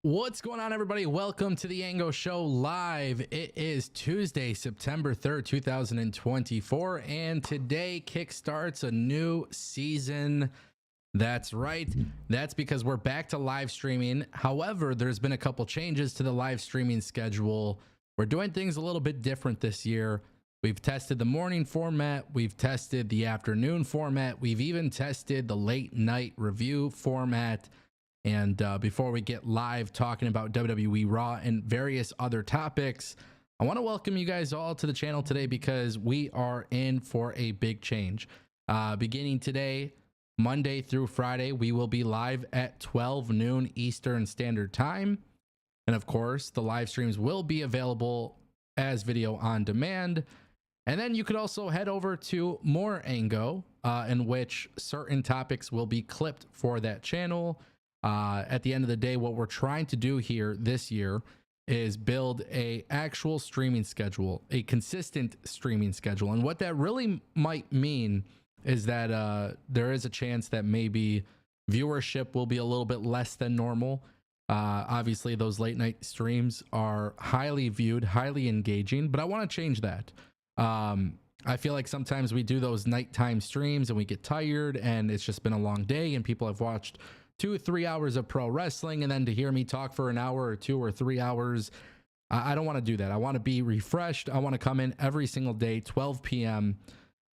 What's going on, everybody? Welcome to the Ango Show Live. It is Tuesday, September 3rd, 2024, and today kickstarts a new season. That's right. That's because we're back to live streaming. However, there's been a couple changes to the live streaming schedule. We're doing things a little bit different this year. We've tested the morning format. We've tested the afternoon format. We've even tested the late night review format. And before we get live talking about WWE Raw and various other topics, I want to welcome you guys all to the channel today because we are in for a big change. Beginning today, Monday through Friday, we will be live at 12 noon Eastern Standard Time. And of course, the live streams will be available as video on demand. And then you could also head over to More Ango, in which certain topics will be clipped for that channel. At the end of the day, what we're trying to do here this year is build a actual streaming schedule, a consistent streaming schedule. And what that really might mean is that there is a chance that maybe viewership will be a little bit less than normal. Obviously, those late night streams are highly viewed, highly engaging, but I want to change that. I feel like sometimes we do those nighttime streams and we get tired and it's just been a long day and people have watched 2 or 3 hours of pro wrestling, and then to hear me talk for an hour or 2 or 3 hours, I don't want to do that. I want to be refreshed. I want to come in every single day, 12 p.m.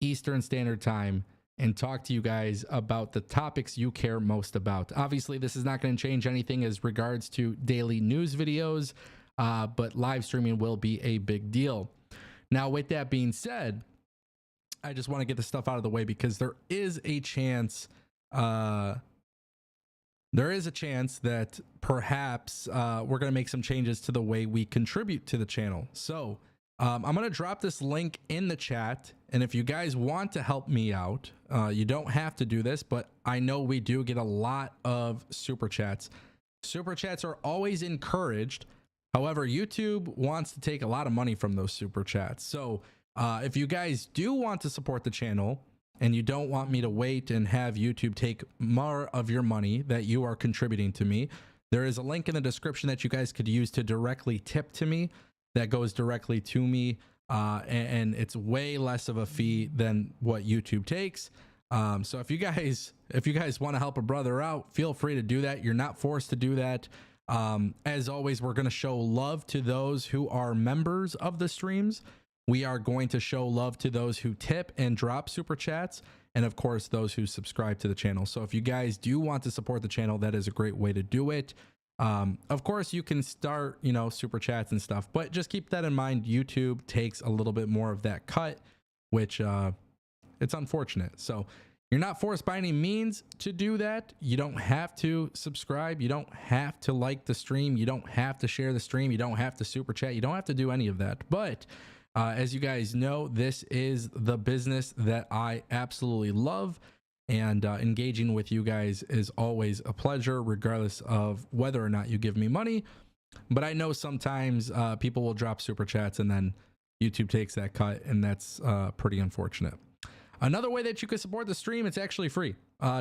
Eastern Standard Time, and talk to you guys about the topics you care most about. Obviously, this is not going to change anything as regards to daily news videos, but live streaming will be a big deal. Now, with that being said, I just want to get the stuff out of the way because there is a chance that perhaps we're going to make some changes to the way we contribute to the channel. So I'm going to drop this link in the chat. And if you guys want to help me out, you don't have to do this, but I know we do get a lot of super chats. Super chats are always encouraged. However, YouTube wants to take a lot of money from those super chats. So if you guys do want to support the channel, and you don't want me to wait and have YouTube take more of your money that you are contributing to me, there is a link in the description that you guys could use to directly tip to me. That goes directly to me, and it's way less of a fee than what YouTube takes. So if you guys want to help a brother out, feel free to do that. You're not forced to do that. As always, we're going to show love to those who are members of the streams. We are going to show love to those who tip and drop super chats, and of course those who subscribe to the channel. So if you guys do want to support the channel, that is a great way to do it. Of course you can start, super chats and stuff, but just keep that in mind. YouTube takes a little bit more of that cut, which it's unfortunate. So you're not forced by any means to do that. You don't have to subscribe. You don't have to like the stream. You don't have to share the stream. You don't have to super chat. You don't have to do any of that. But as you guys know, this is the business that I absolutely love, and engaging with you guys is always a pleasure, regardless of whether or not you give me money. But I know sometimes people will drop super chats and then YouTube takes that cut, and that's pretty unfortunate. Another way that you can support the stream, it's actually free.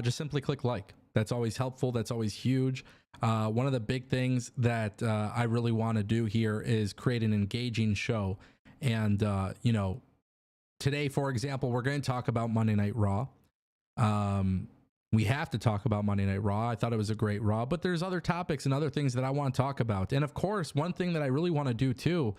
Just simply click like. That's always helpful. That's always huge. One of the big things that I really want to do here is create an engaging show. And, today, for example, we're going to talk about Monday Night Raw. We have to talk about Monday Night Raw. I thought it was a great Raw, but there's other topics and other things that I want to talk about. And of course, one thing that I really want to do too,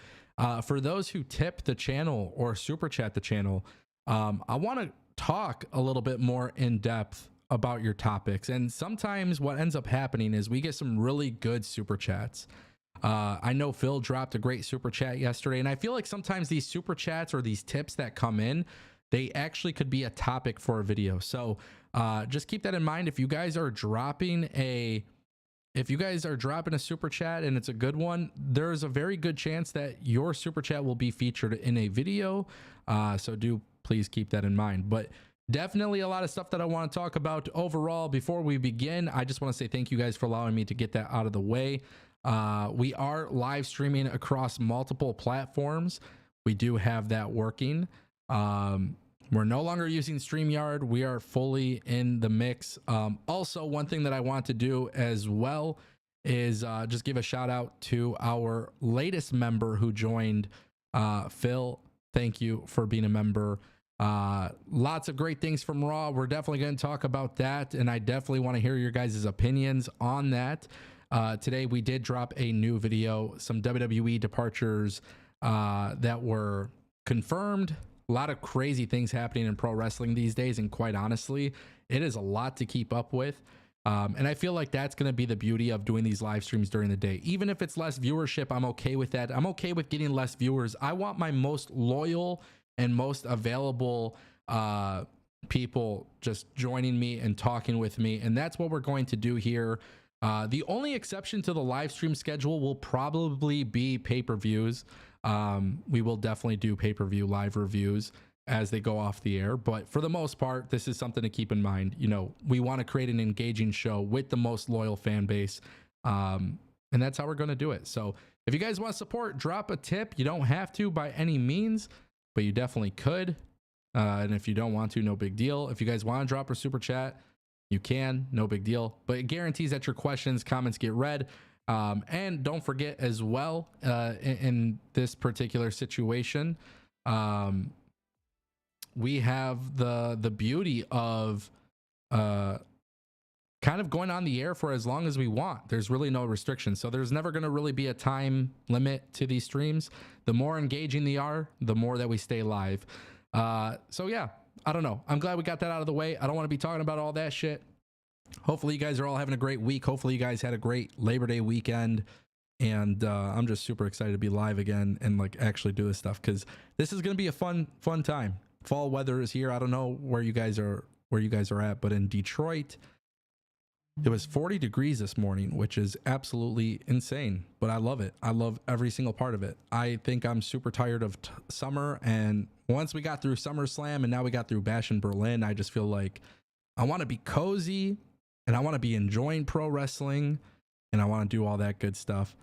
for those who tip the channel or super chat the channel, I want to talk a little bit more in depth about your topics. And sometimes what ends up happening is we get some really good super chats. I know Phil dropped a great super chat yesterday, and I feel like sometimes these super chats or these tips that come in, they actually could be a topic for a video. So just keep that in mind. If you guys are dropping a super chat and it's a good one, there's a very good chance that your super chat will be featured in a video. So do please keep that in mind. But definitely a lot of stuff that I want to talk about overall. Before we begin, I just want to say thank you guys for allowing me to get that out of the way. We are live streaming across multiple platforms. We do have that working. We're no longer using StreamYard. We are fully in the mix. Also, one thing that I want to do as well is just give a shout out to our latest member who joined, Phil. Thank you for being a member. Lots of great things from Raw. We're definitely going to talk about that, and I definitely want to hear your guys' opinions on that. Today we did drop a new video, some WWE departures that were confirmed. A lot of crazy things happening in pro wrestling these days, and quite honestly, it is a lot to keep up with. And I feel like that's going to be the beauty of doing these live streams during the day. Even if it's less viewership, I'm okay with that. I'm okay with getting less viewers. I want my most loyal and most available people just joining me and talking with me. And that's what we're going to do here. The only exception to the live stream schedule will probably be pay-per-views. We will definitely do pay-per-view live reviews as they go off the air, but for the most part, this is something to keep in mind. You know, we want to create an engaging show with the most loyal fan base, and that's how we're going to do it. So if you guys want to support, drop a tip. You don't have to by any means, but you definitely could. And if you don't want to, no big deal. If you guys want to drop a super chat, you can, no big deal. But it guarantees that your questions, comments get read. And don't forget as well, in this particular situation, we have the beauty of kind of going on the air for as long as we want. There's really no restrictions. So there's never going to really be a time limit to these streams. The more engaging they are, the more that we stay live. So yeah, I don't know. I'm glad we got that out of the way. I don't want to be talking about all that shit. Hopefully you guys are all having a great week. Hopefully you guys had a great Labor Day weekend. And I'm just super excited to be live again and like actually do this stuff, because this is going to be a fun time. Fall weather is here. I don't know where you guys are at, but in Detroit, it was 40 degrees this morning, which is absolutely insane, but I love it. I love every single part of it. I think I'm super tired of summer, and once we got through SummerSlam and now we got through Bash in Berlin, I just feel like I want to be cozy and I want to be enjoying pro wrestling and I want to do all that good stuff.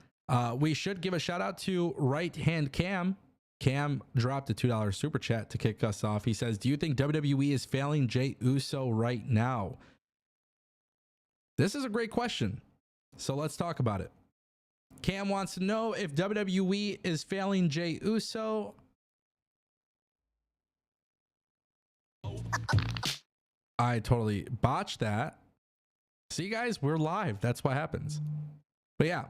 We should give a shout out to Right Hand Cam. Cam dropped a $2 super chat to kick us off. He says, do you think WWE is failing Jay Uso right now? This is a great question. So let's talk about it. Cam wants to know if WWE is failing Jay Uso. I totally botched that. See, guys, we're live. That's what happens. But yeah,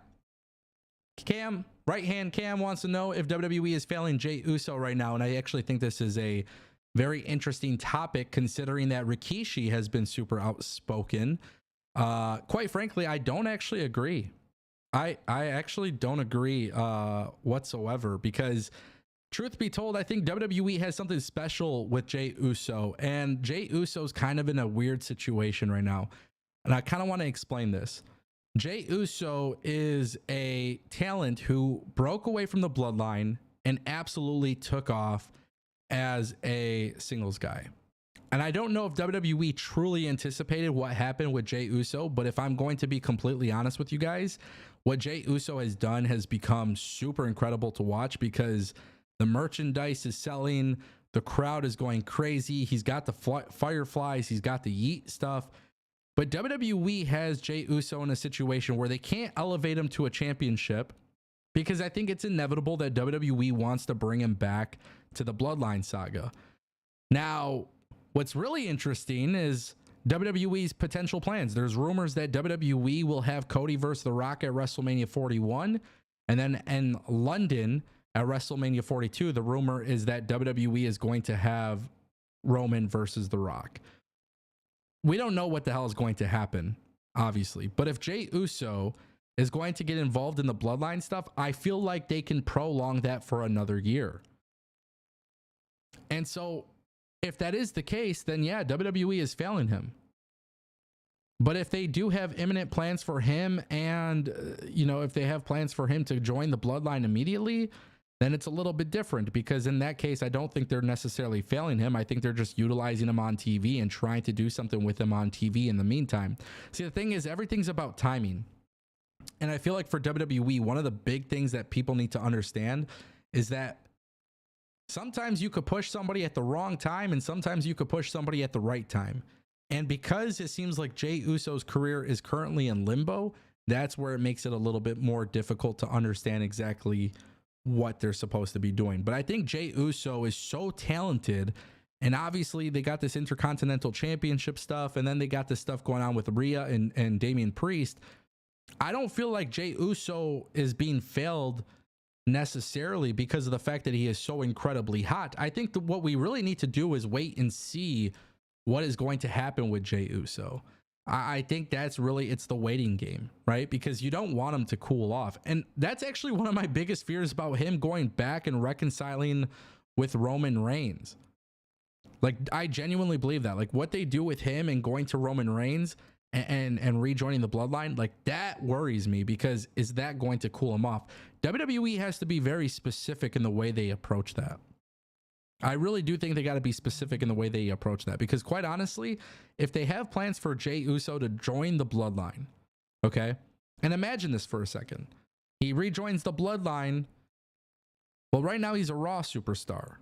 Cam, Right Hand Cam wants to know if WWE is failing Jay Uso right now. And I actually think this is a very interesting topic, considering that Rikishi has been super outspoken. Quite frankly, I don't actually agree. I actually don't agree whatsoever, because truth be told, I think WWE has something special with Jay Uso, and Jay Uso's kind of in a weird situation right now. And I kind of want to explain this. Jay Uso is a talent who broke away from the bloodline and absolutely took off as a singles guy. And I don't know if WWE truly anticipated what happened with Jay Uso, but if I'm going to be completely honest with you guys, what Jay Uso has done has become super incredible to watch, because the merchandise is selling, the crowd is going crazy. He's got the fireflies, he's got the yeet stuff. But WWE has Jay Uso in a situation where they can't elevate him to a championship, because I think it's inevitable that WWE wants to bring him back to the Bloodline saga. Now, what's really interesting is WWE's potential plans. There's rumors that WWE will have Cody versus The Rock at WrestleMania 41. And then in London at WrestleMania 42, the rumor is that WWE is going to have Roman versus The Rock. We don't know what the hell is going to happen, obviously. But if Jay Uso is going to get involved in the bloodline stuff, I feel like they can prolong that for another year. And so if that is the case, then yeah, WWE is failing him. But if they do have imminent plans for him, and if they have plans for him to join the bloodline immediately, then it's a little bit different, because in that case, I don't think they're necessarily failing him. I think they're just utilizing him on TV and trying to do something with him on TV in the meantime. See, the thing is, everything's about timing. And I feel like for WWE, one of the big things that people need to understand is that sometimes you could push somebody at the wrong time, and sometimes you could push somebody at the right time. And because it seems like Jay Uso's career is currently in limbo, that's where it makes it a little bit more difficult to understand exactly what they're supposed to be doing. But I think Jay Uso is so talented, and obviously they got this Intercontinental Championship stuff, and then they got this stuff going on with Rhea and Damian Priest. I don't feel like Jay Uso is being failed necessarily because of the fact that he is so incredibly hot. I think that what we really need to do is wait and see what is going to happen with Jay Uso. I think that's really, it's the waiting game, right? Because you don't want him to cool off. And that's actually one of my biggest fears about him going back and reconciling with Roman Reigns. Like, I genuinely believe that. Like, what they do with him and going to Roman Reigns and rejoining the bloodline, like, that worries me, because is that going to cool him off? WWE has to be very specific in the way they approach that. I really do think they got to be specific in the way they approach that, because quite honestly, if they have plans for Jay Uso to join the bloodline, okay, and imagine this for a second, he rejoins the bloodline. Well, right now he's a Raw superstar.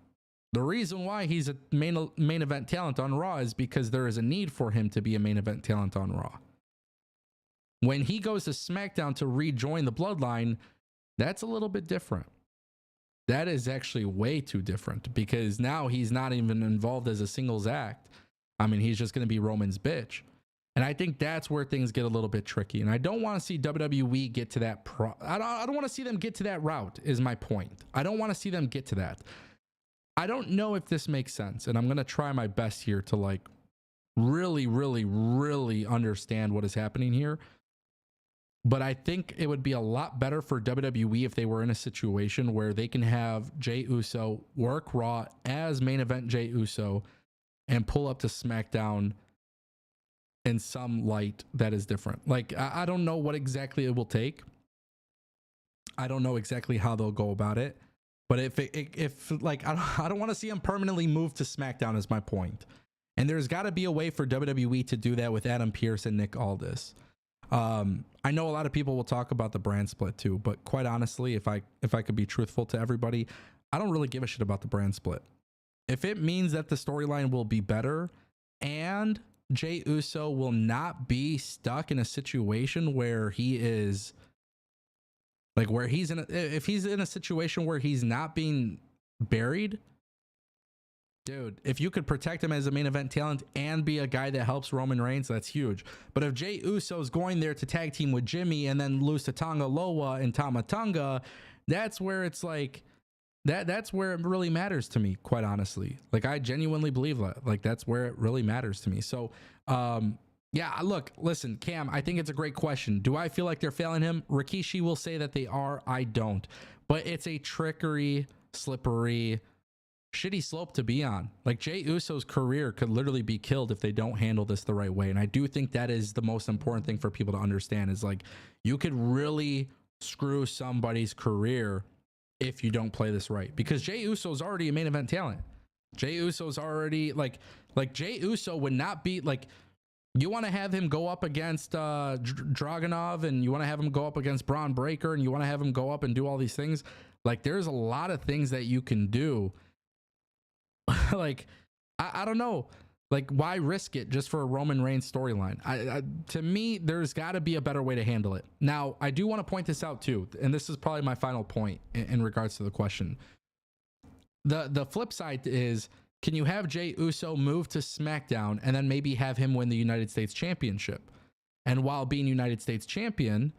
The reason why he's a main event talent on Raw is because there is a need for him to be a main event talent on Raw. When he goes to SmackDown to rejoin the bloodline, that's a little bit different. That is actually way too different, because now he's not even involved as a singles act. I mean, he's just going to be Roman's bitch. And I think that's where things get a little bit tricky. And I don't want to see WWE get to that. I don't want to see them get to that route, is my point. I don't want to see them get to that. I don't know if this makes sense. And I'm going to try my best here to like really, really, really understand what is happening here. But I think it would be a lot better for WWE if they were in a situation where they can have Jay Uso work Raw as main event Jay Uso and pull up to SmackDown in some light that is different. Like, I don't know what exactly it will take. I don't know exactly how they'll go about it. But if like, I don't want to see him permanently move to SmackDown, is my point. And there's got to be a way for WWE to do that with Adam Pearce and Nick Aldis. I know a lot of people will talk about the brand split too, but quite honestly, if I could be truthful to everybody, I don't really give a shit about the brand split. If it means that the storyline will be better and Jay Uso will not be stuck in a situation where he is like, where he's in if he's in a situation where he's not being buried, dude, if you could protect him as a main event talent and be a guy that helps Roman Reigns, that's huge. But if Jay Uso is going there to tag team with Jimmy and then lose to Tonga Loa and Tama Tonga, that's where it's like, that's where it really matters to me, quite honestly. Like, I genuinely believe that. Like, that's where it really matters to me. So, yeah, look, listen, Cam, I think it's a great question. Do I feel like they're failing him? Rikishi will say that they are. I don't. But it's a trickery, slippery, shitty slope to be on. Like, Jay Uso's career could literally be killed if they don't handle this the right way. And I do think that is the most important thing for people to understand, is like, you could really screw somebody's career if you don't play this right, because Jay Uso's already a main event talent. Jay Uso's already like Jay Uso would not be like, you want to have him go up against Dragunov, and you want to have him go up against Braun Breaker, and you want to have him go up and do all these things. Like, there's a lot of things that you can do. Like, I don't know. Like, why risk it just for a Roman Reigns storyline? To me, there's got to be a better way to handle it. Now, I do want to point this out too, and this is probably my final point in regards to the question. The flip side is, can you have Jay Uso move to SmackDown and then maybe have him win the United States Championship? And while being United States Champion,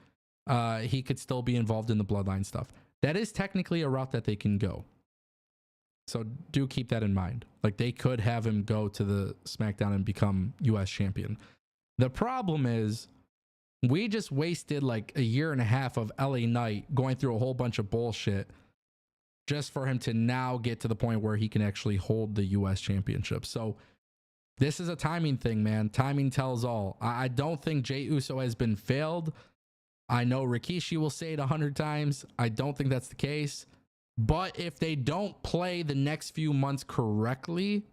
he could still be involved in the Bloodline stuff. That is technically a route that they can go. So do keep that in mind. Like, they could have him go to the SmackDown and become US champion. The problem is, we just wasted like a year and a half of LA Knight going through a whole bunch of bullshit just for him to now get to the point where he can actually hold the US championship. So this is a timing thing, man. Timing tells all. I don't think Jay Uso has been failed. I know Rikishi will say it 100 times. I don't think that's the case. But if they don't play the next few months correctly,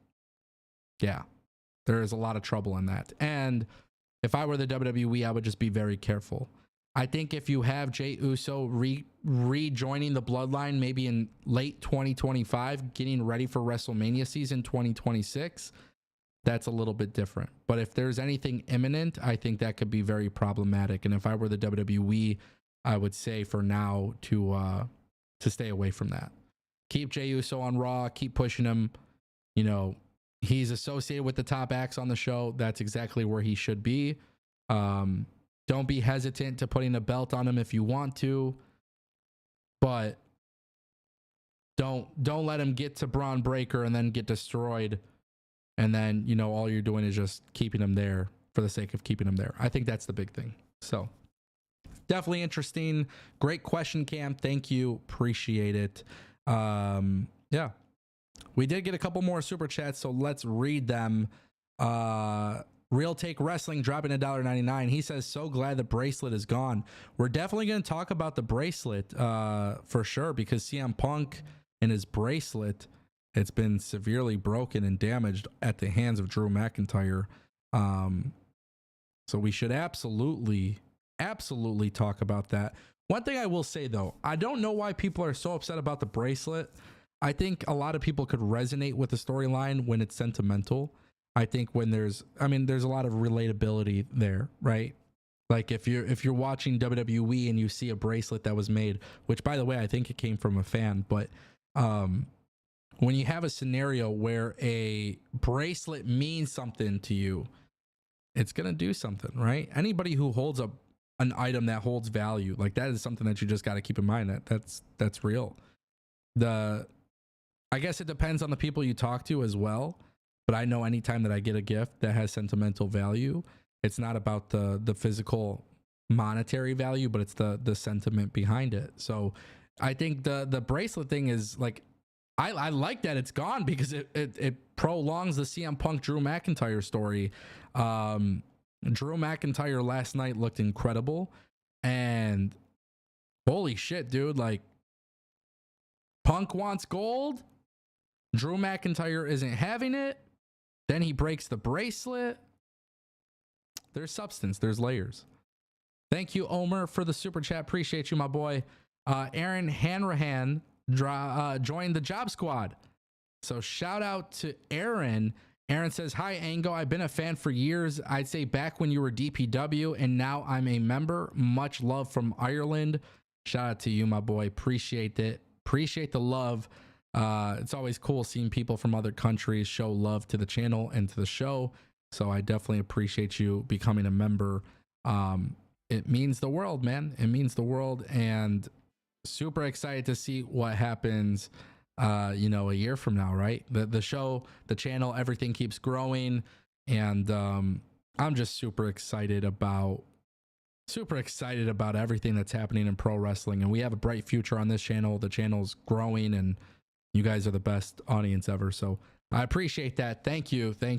yeah, there is a lot of trouble in that. And if I were the WWE, I would just be very careful. I think if you have Jay Uso rejoining the bloodline maybe in late 2025, getting ready for WrestleMania season 2026, that's a little bit different. But if there's anything imminent, I think that could be very problematic. And if I were the WWE, I would say for now to stay away from that. Keep Jay Uso on Raw, keep pushing him. You know, he's associated with the top acts on the show. That's exactly where he should be. Don't be hesitant to putting a belt on him if you want to, but don't let him get to Braun Breaker and then get destroyed. And then, you know, all you're doing is just keeping him there for the sake of keeping him there. I think that's the big thing. So definitely interesting. Great question, Cam. Thank you. Appreciate it. Yeah. We did get a couple more super chats, so let's read them. Real Take Wrestling dropping $1.99. He says, so glad the bracelet is gone. We're definitely going to talk about the bracelet for sure, because CM Punk and his bracelet, it's been severely broken and damaged at the hands of Drew McIntyre. So we should absolutely talk about that. One thing I will say, though, I don't know why people are so upset about the bracelet. I think a lot of people could resonate with the storyline when it's sentimental. I think when there's a lot of relatability there, right? Like if you're watching WWE and you see a bracelet that was made, which by the way, I think it came from a fan, but when you have a scenario where a bracelet means something to you, it's going to do something, right? Anybody who holds up an item that holds value, like that is something that you just got to keep in mind that's real. I guess it depends on the people you talk to as well. But I know anytime that I get a gift that has sentimental value, it's not about the physical monetary value, but it's the sentiment behind it. So I think the bracelet thing is like, I like that it's gone because it prolongs the CM Punk Drew McIntyre story. Drew McIntyre last night looked incredible, and holy shit, dude, like Punk wants gold. Drew McIntyre isn't having it. Then he breaks the bracelet. There's substance. There's layers. Thank you, Omer, for the super chat. Appreciate you, my boy. Aaron Hanrahan joined the job squad. So shout out to Aaron. Aaron says, hi, Ango. I've been a fan for years. I'd say back when you were DPW, and now I'm a member. Much love from Ireland. Shout out to you, my boy. Appreciate it. Appreciate the love. It's always cool seeing people from other countries show love to the channel and to the show. So I definitely appreciate you becoming a member. It means the world, man. It means the world, and super excited to see what happens, a year from now, right? The show, the channel, everything keeps growing. And I'm just super excited about everything that's happening in pro wrestling. And we have a bright future on this channel. The channel's growing, and you guys are the best audience ever. So I appreciate that. Thank you. Phil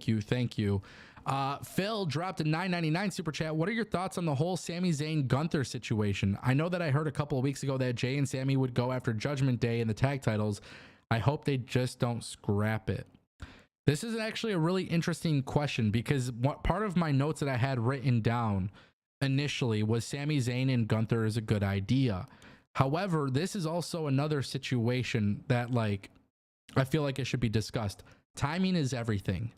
dropped a $9.99 super chat. What are your thoughts on the whole Sami Zayn Gunther situation? I know that I heard a couple of weeks ago that Jay and Sami would go after Judgment Day in the tag titles. I hope they just don't scrap it. This is actually a really interesting question, because what part of my notes that I had written down initially was Sami Zayn and Gunther is a good idea. However, this is also another situation that, like, I feel like it should be discussed. Timing is everything.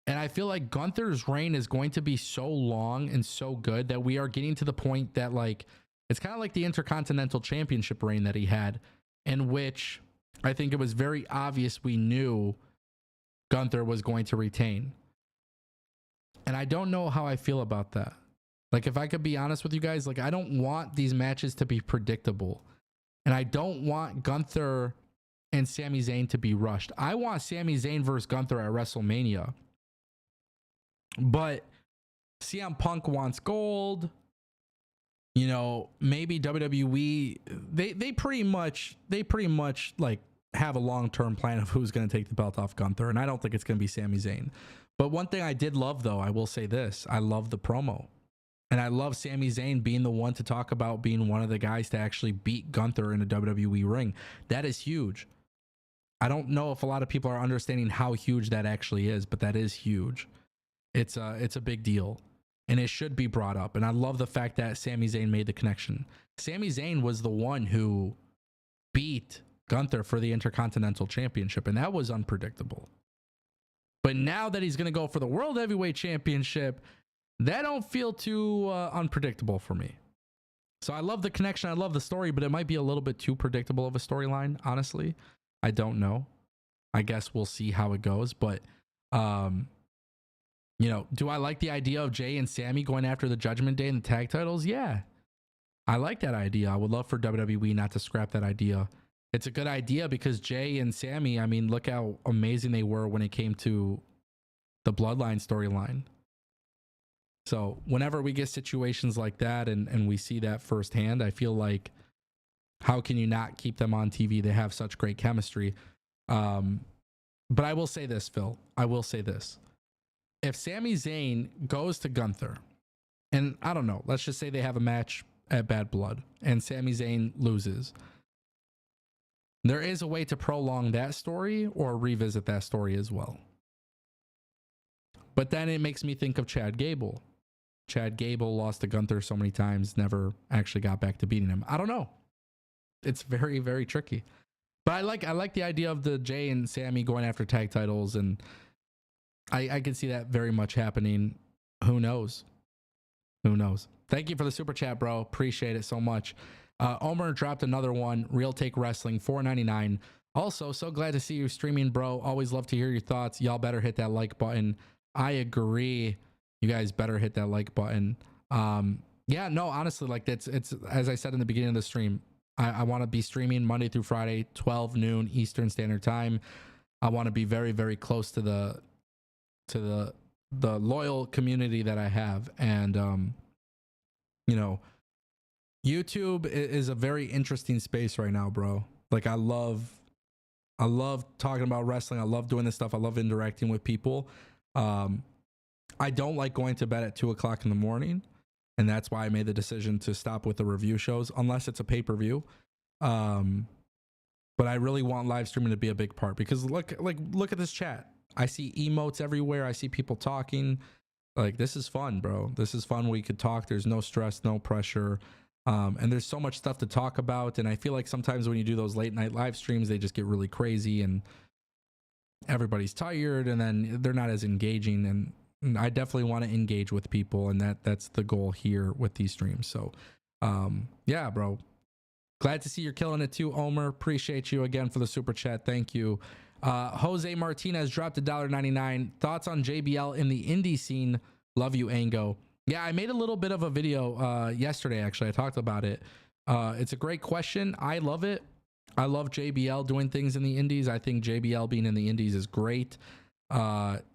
And I feel like Gunther's reign is going to be so long and so good that we are getting to the point that, like, it's kind of like the Intercontinental Championship reign that he had, in which I think it was very obvious we knew Gunther was going to retain. And I don't know how I feel about that. Like, if I could be honest with you guys, like, I don't want these matches to be predictable. And I don't want Gunther and Sami Zayn to be rushed. I want Sami Zayn versus Gunther at WrestleMania. But CM Punk wants gold. Maybe WWE, they pretty much like have a long-term plan of who's going to take the belt off Gunther. And I don't think it's going to be Sami Zayn. But one thing I did love, though, I will say this. I love the promo. And I love Sami Zayn being the one to talk about being one of the guys to actually beat Gunther in a WWE ring. That is huge. I don't know if a lot of people are understanding how huge that actually is, but that is huge. It's a big deal, and it should be brought up. And I love the fact that Sami Zayn made the connection. Sami Zayn was the one who beat Gunther for the Intercontinental Championship, and that was unpredictable. But But now that he's going to go for the World Heavyweight Championship, that don't feel too unpredictable for me. So I love the connection. I love the story, but it might be a little bit too predictable of a storyline, honestly. I don't know. I guess we'll see how it goes. But, you know, do I like the idea of Jay and Sammy going after the Judgment Day and the tag titles? Yeah. I like that idea. I would love for WWE not to scrap that idea. It's a good idea because Jay and Sammy, I mean, look how amazing they were when it came to the Bloodline storyline. So whenever we get situations like that and we see that firsthand, I feel like, how can you not keep them on TV? They have such great chemistry. But I will say this, Phil. I will say this. If Sami Zayn goes to Gunther, and I don't know, let's just say they have a match at Bad Blood and Sami Zayn loses, there is a way to prolong that story or revisit that story as well. But then it makes me think of Chad Gable. Chad Gable lost to Gunther so many times, never actually got back to beating him. I don't know. It's very, very tricky. But I like the idea of the Jay and Sammy going after tag titles, and I can see that very much happening. Who knows? Who knows? Thank you for the super chat, bro. Appreciate it so much. Omer dropped another one. Real Take Wrestling, $4.99. Also, so glad to see you streaming, bro. Always love to hear your thoughts. Y'all better hit that like button. I agree. You guys better hit that like button. Yeah, no, honestly, like it's as I said in the beginning of the stream, I want to be streaming Monday through Friday, 12 noon Eastern Standard Time. I want to be very, very close to the loyal community that I have. And you know, YouTube is a very interesting space right now, bro. Like I love talking about wrestling. I love doing this stuff. I love interacting with people. I don't like going to bed at 2 o'clock in the morning, and that's why I made the decision to stop with the review shows unless it's a pay-per-view. But I really want live streaming to be a big part because look at this chat. I see emotes everywhere. I see people talking. Like, this is fun, bro. This is fun. We could talk. There's no stress, no pressure. And there's so much stuff to talk about. And I feel like sometimes when you do those late night live streams, they just get really crazy and everybody's tired and then they're not as engaging. And I definitely want to engage with people, and that's the goal here with these streams. So yeah, bro, glad to see you're killing it too, Omer. Appreciate you again for the super chat. Thank you. Jose Martinez dropped $1.99. Thoughts on JBL in the indie scene? Love you, Ango. Yeah, I made a little bit of a video yesterday, actually. I talked about it. It's a great question. I love it. I love JBL doing things in the indies. I think JBL being in the indies is great.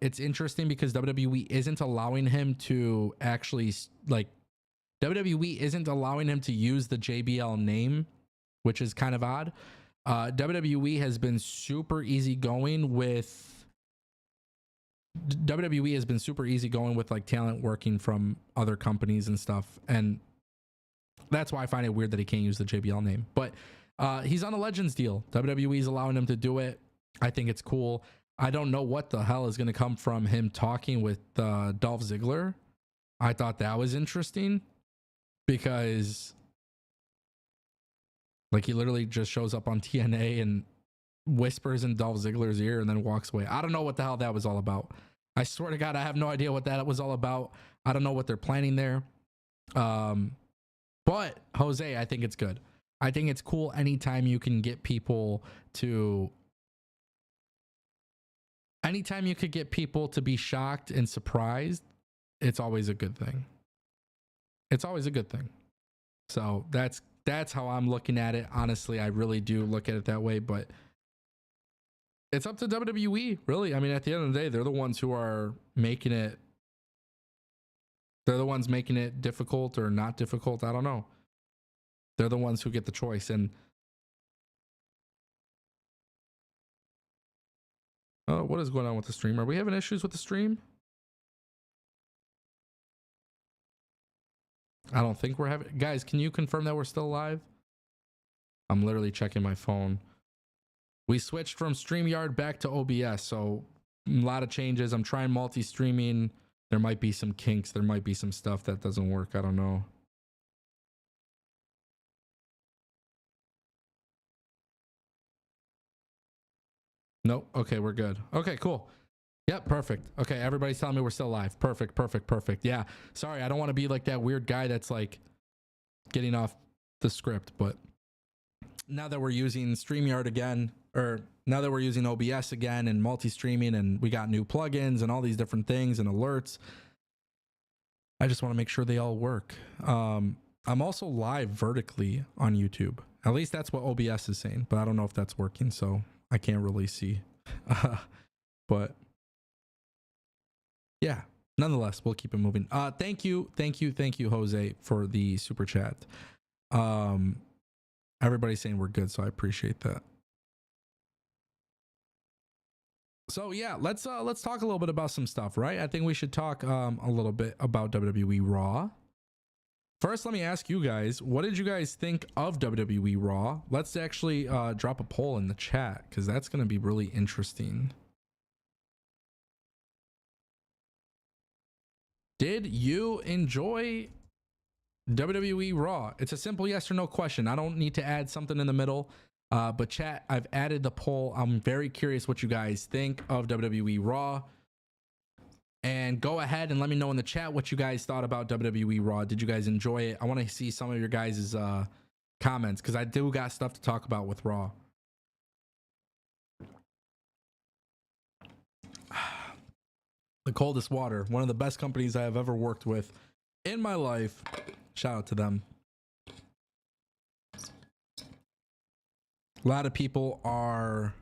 It's interesting because WWE isn't allowing him to actually, like, WWE isn't allowing him to use the JBL name, which is kind of odd. WWE has been super easygoing with like talent working from other companies and stuff, and that's why I find it weird that he can't use the JBL name. But he's on a Legends deal. WWE's allowing him to do it. I think it's cool. I don't know what the hell is going to come from him talking with Dolph Ziggler. I thought that was interesting because, like, he literally just shows up on TNA and whispers in Dolph Ziggler's ear and then walks away. I don't know what the hell that was all about. I swear to God, I have no idea what that was all about. I don't know what they're planning there. But Jose, I think it's good. I think it's cool anytime you can get people to be shocked and surprised. It's always a good thing. It's always a good thing. So that's how I'm looking at it. Honestly, I really do look at it that way, but it's up to WWE, really. I mean, at the end of the day, they're the ones who are making it. They're the ones making it difficult or not difficult. I don't know. They're the ones who get the choice. And what is going on with the stream? Are we having issues with the stream? I don't think we're having. Guys, can you confirm that we're still live? I'm literally checking my phone. We switched from StreamYard back to OBS, so a lot of changes. I'm trying multi-streaming. There might be some kinks. There might be some stuff that doesn't work. I don't know. Nope. Okay, we're good. Okay, cool. Yep, perfect. Okay, everybody's telling me we're still live. Perfect, perfect, perfect. Yeah, sorry, I don't want to be like that weird guy that's like getting off the script, but now that we're using StreamYard again, or now that we're using OBS again and multi-streaming, and we got new plugins and all these different things and alerts, I just want to make sure they all work. I'm also live vertically on YouTube. At least that's what OBS is saying, but I don't know if that's working, so I can't really see. But yeah, nonetheless, we'll keep it moving. Thank you, Jose, for the super chat. Everybody's saying we're good, so I appreciate that. So yeah, let's talk a little bit about some stuff, right? I think we should talk a little bit about WWE Raw. First, let me ask you guys, what did you guys think of WWE Raw? Let's actually drop a poll in the chat, because that's going to be really interesting. Did you enjoy WWE Raw? It's a simple yes or no question. I don't need to add something in the middle. But chat, I've added the poll. I'm very curious what you guys think of WWE Raw. And go ahead and let me know in the chat what you guys thought about WWE Raw. Did you guys enjoy it? I want to see some of your guys' comments, because I do got stuff to talk about with Raw. The Coldest Water, one of the best companies I have ever worked with in my life. Shout out to them. A lot of people are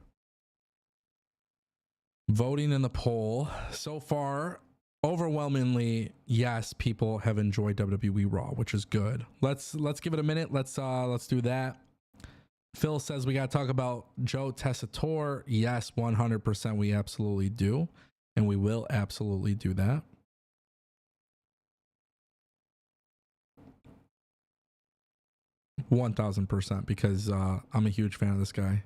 voting in the poll. So far, overwhelmingly, yes, people have enjoyed WWE Raw, which is good. Let's give it a minute. Let's do that. Phil says we got to talk about Joe Tatur. Yes, 100% we absolutely do. And we will absolutely do that. %1,000%, because I'm a huge fan of this guy.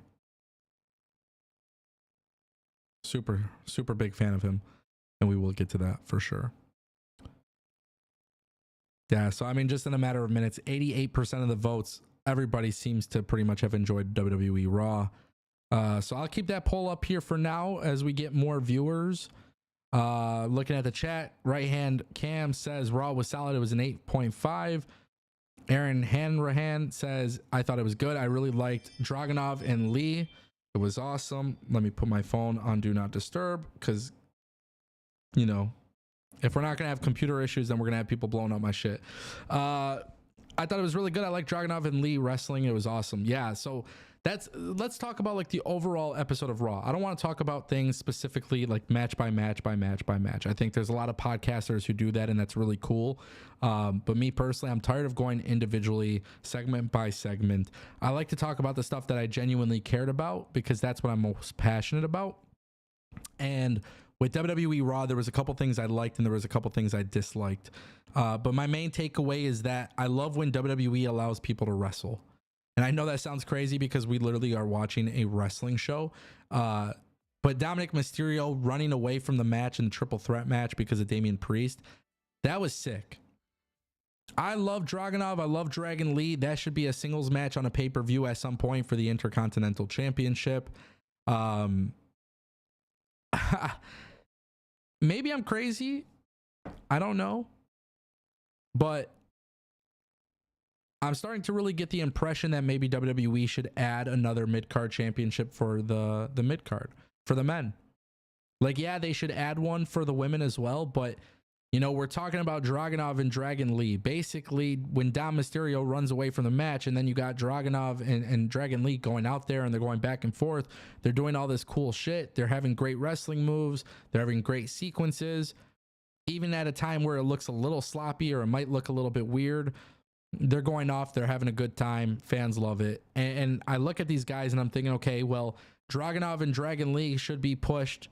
Super big fan of him, and we will get to that for sure. Yeah, so I mean, just in a matter of minutes, 88% of the votes, everybody seems to pretty much have enjoyed WWE Raw. So I'll keep that poll up here for now as we get more viewers. Looking at the chat, right hand Cam says Raw was solid. It was an 8.5. Aaron Hanrahan says, I thought it was good. I really liked Dragunov and Lee. It was awesome. Let me put my phone on Do Not Disturb, because, you know, if we're not going to have computer issues, then we're going to have people blowing up my shit. I thought it was really good. I liked Dragunov and Lee wrestling. It was awesome. Yeah, so let's talk about like the overall episode of Raw. I don't want to talk about things specifically like match by match by match by match. I think there's a lot of podcasters who do that, and that's really cool. But me personally, I'm tired of going individually, segment by segment. I like to talk about the stuff that I genuinely cared about, because that's what I'm most passionate about. And with WWE Raw, there was a couple things I liked and there was a couple things I disliked. But my main takeaway is that I love when WWE allows people to wrestle. And I know that sounds crazy because we literally are watching a wrestling show. But Dominic Mysterio running away from the match in the triple threat match because of Damian Priest, that was sick. I love Dragunov. I love Dragon Lee. That should be a singles match on a pay-per-view at some point for the Intercontinental Championship. Maybe I'm crazy. I don't know. But I'm starting to really get the impression that maybe WWE should add another mid-card championship for the mid-card, for the men. Like, yeah, they should add one for the women as well, but, you know, we're talking about Dragunov and Dragon Lee. Basically, when Dom Mysterio runs away from the match, and then you got Dragunov and Dragon Lee going out there, and they're going back and forth. They're doing all this cool shit. They're having great wrestling moves. They're having great sequences. Even at a time where it looks a little sloppy or it might look a little bit weird, they're going off. They're having a good time. Fans love it. And I look at these guys and I'm thinking, okay, well, Dragunov and Dragon Lee should be pushed.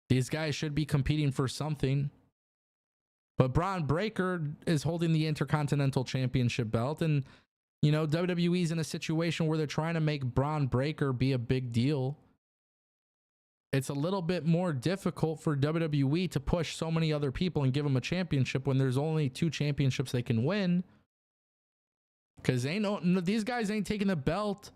These guys should be competing for something. But Braun Breaker is holding the Intercontinental Championship belt. And, you know, WWE's in a situation where they're trying to make Braun Breaker be a big deal. It's a little bit more difficult for WWE to push so many other people and give them a championship when there's only 2 championships they can win. Because these guys ain't taking the belt.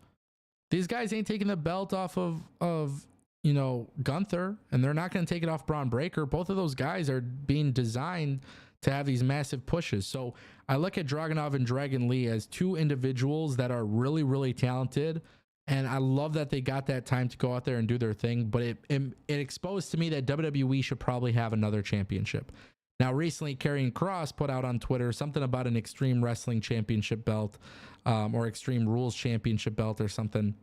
These guys ain't taking the belt off of you know, Gunther, and they're not going to take it off Braun Breaker. Both of those guys are being designed to have these massive pushes. So I look at Dragunov and Dragon Lee as two individuals that are really, really talented. And I love that they got that time to go out there and do their thing. But it exposed to me that WWE should probably have another championship. Now, recently, Karrion Kross put out on Twitter something about an Extreme Wrestling Championship belt or Extreme Rules Championship belt or something.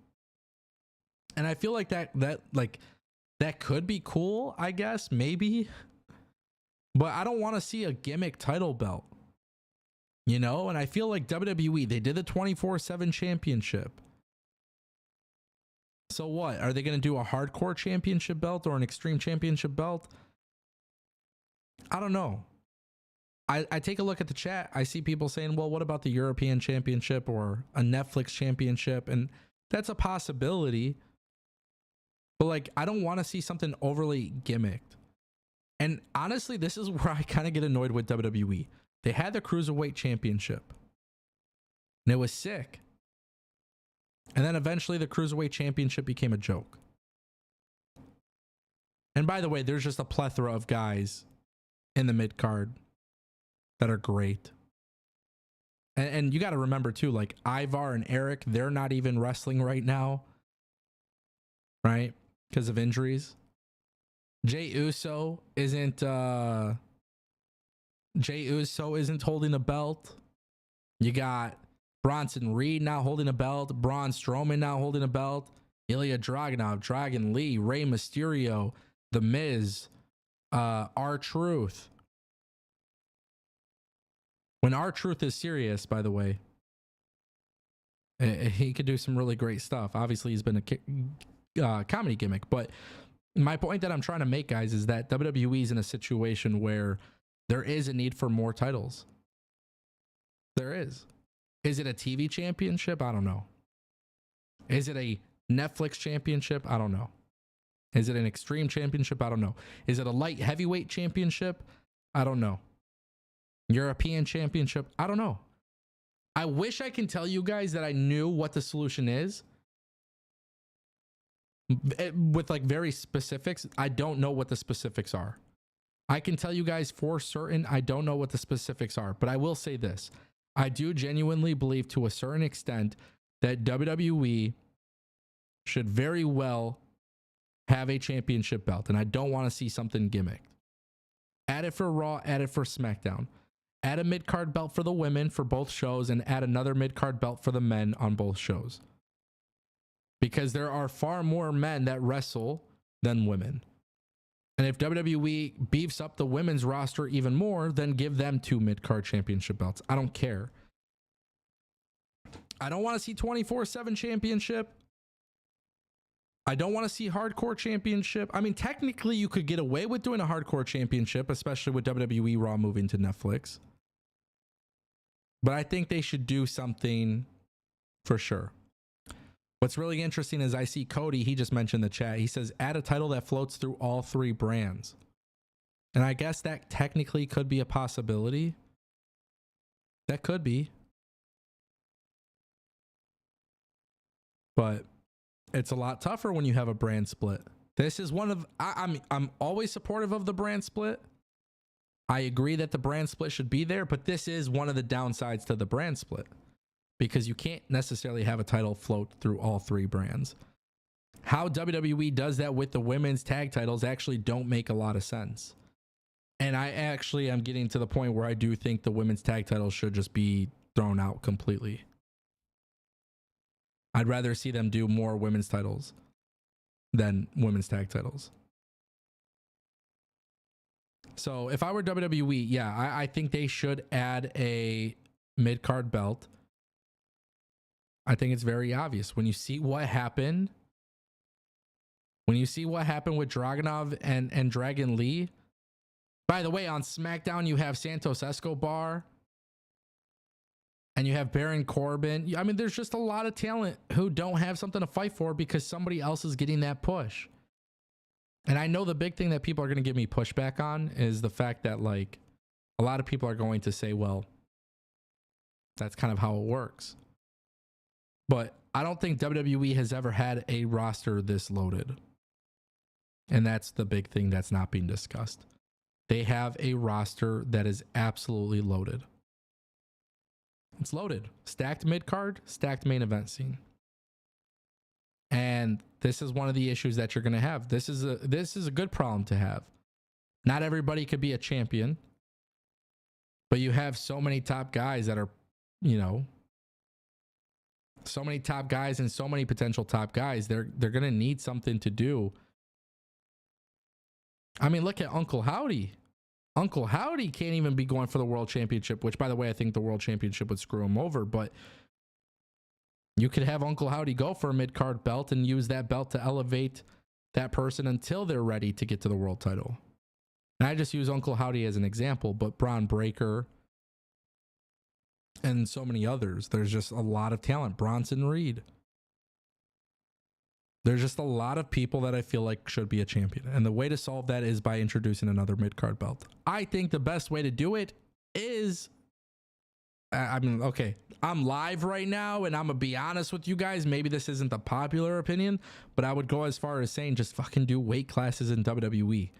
And I feel like that could be cool, I guess, maybe. But I don't want to see a gimmick title belt, you know? And I feel like WWE, they did the 24/7 championship. So what? Are they going to do a hardcore championship belt or an extreme championship belt? I don't know. I take a look at the chat. I see people saying, well, what about the European championship or a Netflix championship? And that's a possibility. But like, I don't want to see something overly gimmicked. And honestly, this is where I kind of get annoyed with WWE. They had the Cruiserweight Championship. And it was sick. And then eventually the Cruiserweight Championship became a joke. And by the way, there's just a plethora of guys in the mid-card that are great. And you got to remember too, like Ivar and Eric, they're not even wrestling right now. Right? Because of injuries. Jay Uso isn't holding a belt. You got Bronson Reed now holding a belt, Braun Strowman now holding a belt, Ilya Dragunov, Dragon Lee, Rey Mysterio, The Miz, R-Truth. When R-Truth is serious, by the way, he could do some really great stuff. Obviously, he's been a comedy gimmick, but my point that I'm trying to make, guys, is that WWE is in a situation where there is a need for more titles. There is. Is it a TV championship? I don't know. Is it a Netflix championship? I don't know. Is it an extreme championship? I don't know. Is it a light heavyweight championship? I don't know. European championship? I don't know. I wish I can tell you guys that I knew what the solution is. With like very specifics, I don't know what the specifics are. I can tell you guys for certain, I don't know what the specifics are, but I will say this. I do genuinely believe to a certain extent that WWE should very well have a championship belt, and I don't want to see something gimmicked. Add it for Raw, add it for SmackDown. Add a mid-card belt for the women for both shows, and add another mid-card belt for the men on both shows. Because there are far more men that wrestle than women. And if WWE beefs up the women's roster even more, then give them 2 mid-card championship belts. I don't care. I don't want to see 24/7 championship. I don't want to see hardcore championship. I mean, technically you could get away with doing a hardcore championship, especially with WWE Raw moving to Netflix. But I think they should do something for sure. What's really interesting is I see Cody, he just mentioned the chat. He says, add a title that floats through all 3 brands. And I guess that technically could be a possibility. That could be. But it's a lot tougher when you have a brand split. This is one of, I'm always supportive of the brand split. I agree that the brand split should be there, but this is one of the downsides to the brand split. Because you can't necessarily have a title float through all 3 brands. How WWE does that with the women's tag titles actually don't make a lot of sense. And I actually am getting to the point where I do think the women's tag titles should just be thrown out completely. I'd rather see them do more women's titles than women's tag titles. So if I were WWE, yeah, I think they should add a mid-card belt. I think it's very obvious when you see what happened. When you see what happened with Dragunov and Dragon Lee. By the way, on SmackDown, you have Santos Escobar and you have Baron Corbin. I mean, there's just a lot of talent who don't have something to fight for because somebody else is getting that push. And I know the big thing that people are going to give me pushback on is the fact that, like, a lot of people are going to say, well, that's kind of how it works. But I don't think WWE has ever had a roster this loaded. And that's the big thing that's not being discussed. They have a roster that is absolutely loaded. It's loaded. Stacked mid-card, stacked main event scene. And this is one of the issues that you're going to have. This is a good problem to have. Not everybody could be a champion, but you have so many top guys that are, you know, so many top guys and so many potential top guys. They're going to need something to do. I mean, look at Uncle Howdy. Uncle Howdy can't even be going for the world championship, which, by the way, I think the world championship would screw him over, but you could have Uncle Howdy go for a mid-card belt and use that belt to elevate that person until they're ready to get to the world title. And I just use Uncle Howdy as an example, but Braun Breaker and so many others. There's just a lot of talent. Bronson Reed. There's just a lot of people that I feel like should be a champion. And the way to solve that is by introducing another mid-card belt. I think the best way to do it is, I mean, okay, I'm live right now and I'm going to be honest with you guys. Maybe this isn't the popular opinion, but I would go as far as saying just fucking do weight classes in WWE.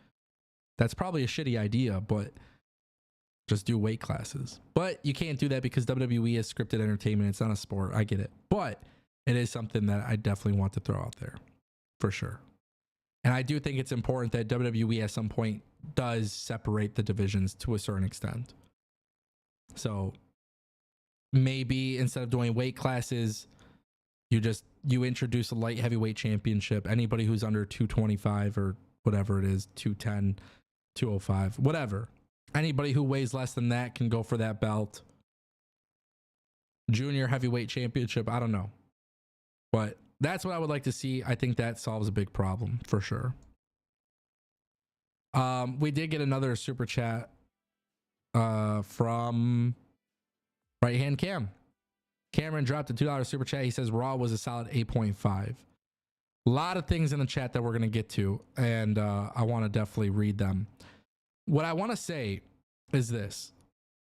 That's probably a shitty idea, but just do weight classes. But you can't do that because WWE is scripted entertainment. It's not a sport. I get it. But it is something that I definitely want to throw out there for sure. And I do think it's important that WWE at some point does separate the divisions to a certain extent. So maybe instead of doing weight classes, you introduce a light heavyweight championship. Anybody who's under 225 or whatever it is, 210, 205, whatever. Anybody who weighs less than that can go for that belt. Junior heavyweight championship, I don't know. But that's what I would like to see. I think that solves a big problem for sure. We did get another super chat from Right Hand Cam. Cameron dropped a $2 super chat. He says Raw was a solid 8.5. A lot of things in the chat that we're going to get to, and I want to definitely read them. What I want to say is this.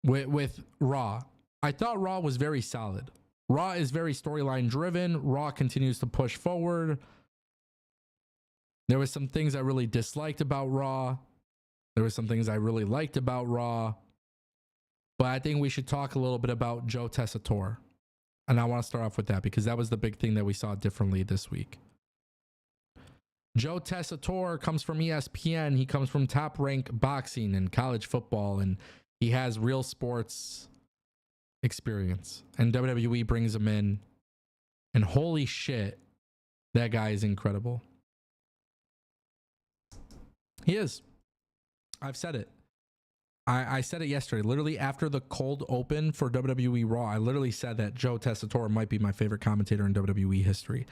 With Raw, I thought Raw was very solid. Raw is very storyline driven. Raw continues to push forward. There was some things I really disliked about Raw. There was some things I really liked about Raw. But I think we should talk a little bit about Joe Tatur. And I want to start off with that because that was the big thing that we saw differently this week. Joe Tatur comes from ESPN. He comes from Top Rank boxing and college football, and he has real sports experience. And WWE brings him in, and holy shit, that guy is incredible. He is. I've said it. I said it yesterday, literally after the cold open for WWE Raw. I literally said that Joe Tatur might be my favorite commentator in WWE history.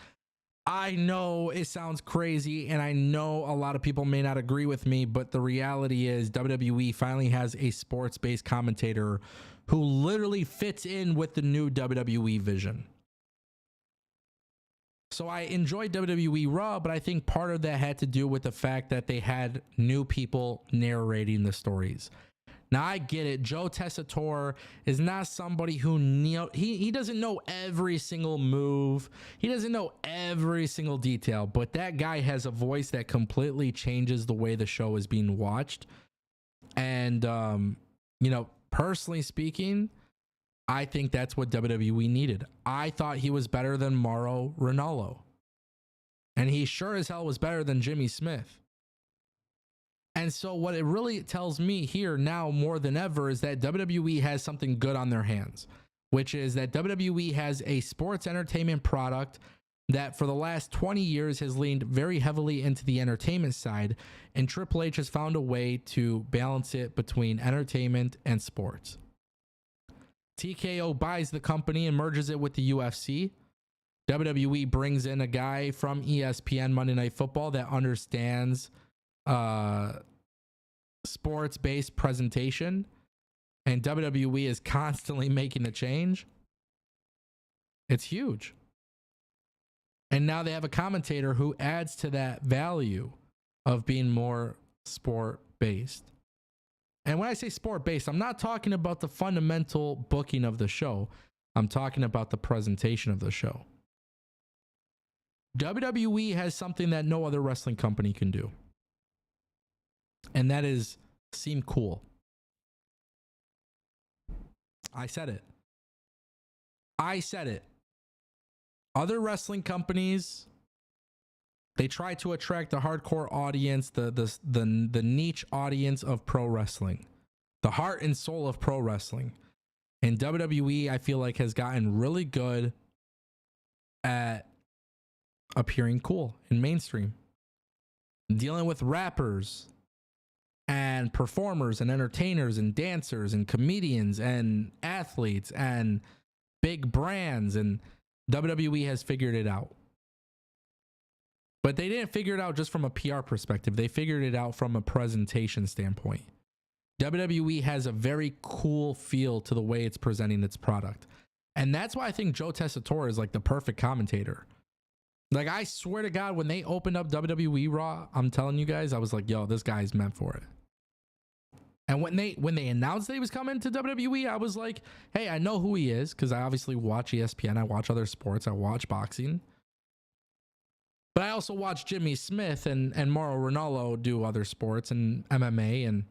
I know it sounds crazy, and I know a lot of people may not agree with me, but the reality is WWE finally has a sports-based commentator who literally fits in with the new WWE vision. So I enjoyed WWE Raw, but I think part of that had to do with the fact that they had new people narrating the stories. Now, I get it. Joe Tatur is not somebody who he doesn't know every single move. He doesn't know every single detail, but that guy has a voice that completely changes the way the show is being watched. And, you know, personally speaking, I think that's what WWE needed. I thought he was better than Mauro Ranallo. And he sure as hell was better than Jimmy Smith. And so what it really tells me here now more than ever is that WWE has something good on their hands, which is that WWE has a sports entertainment product that for the last 20 years has leaned very heavily into the entertainment side, and Triple H has found a way to balance it between entertainment and sports. TKO buys the company and merges it with the UFC. WWE brings in a guy from ESPN Monday Night Football that understands sports-based presentation, and WWE is constantly making the change. It's huge. And now they have a commentator who adds to that value of being more sport-based. And when I say sport-based, I'm not talking about the fundamental booking of the show. I'm talking about the presentation of the show. WWE has something that no other wrestling company can do. and that is seem cool. I said it. Other wrestling companies, they try to attract the hardcore audience, the niche audience of pro wrestling, the heart and soul of pro wrestling. And WWE, I feel like, has gotten really good at appearing cool and mainstream, dealing with rappers and performers and entertainers and dancers and comedians and athletes and big brands, and WWE has figured it out. But they didn't figure it out just from a PR perspective. They figured it out from a presentation standpoint. WWE has a very cool feel to the way it's presenting its product. And that's why I think Joe Tessitore is like the perfect commentator. Like, I swear to God, when they opened up WWE Raw, I'm telling you guys, I was like, yo, this guy's meant for it. And when they announced that he was coming to WWE, I was like, hey, I know who he is, because I obviously watch ESPN, I watch other sports, I watch boxing. But I also watch Jimmy Smith and Mauro Ranallo do other sports and MMA, and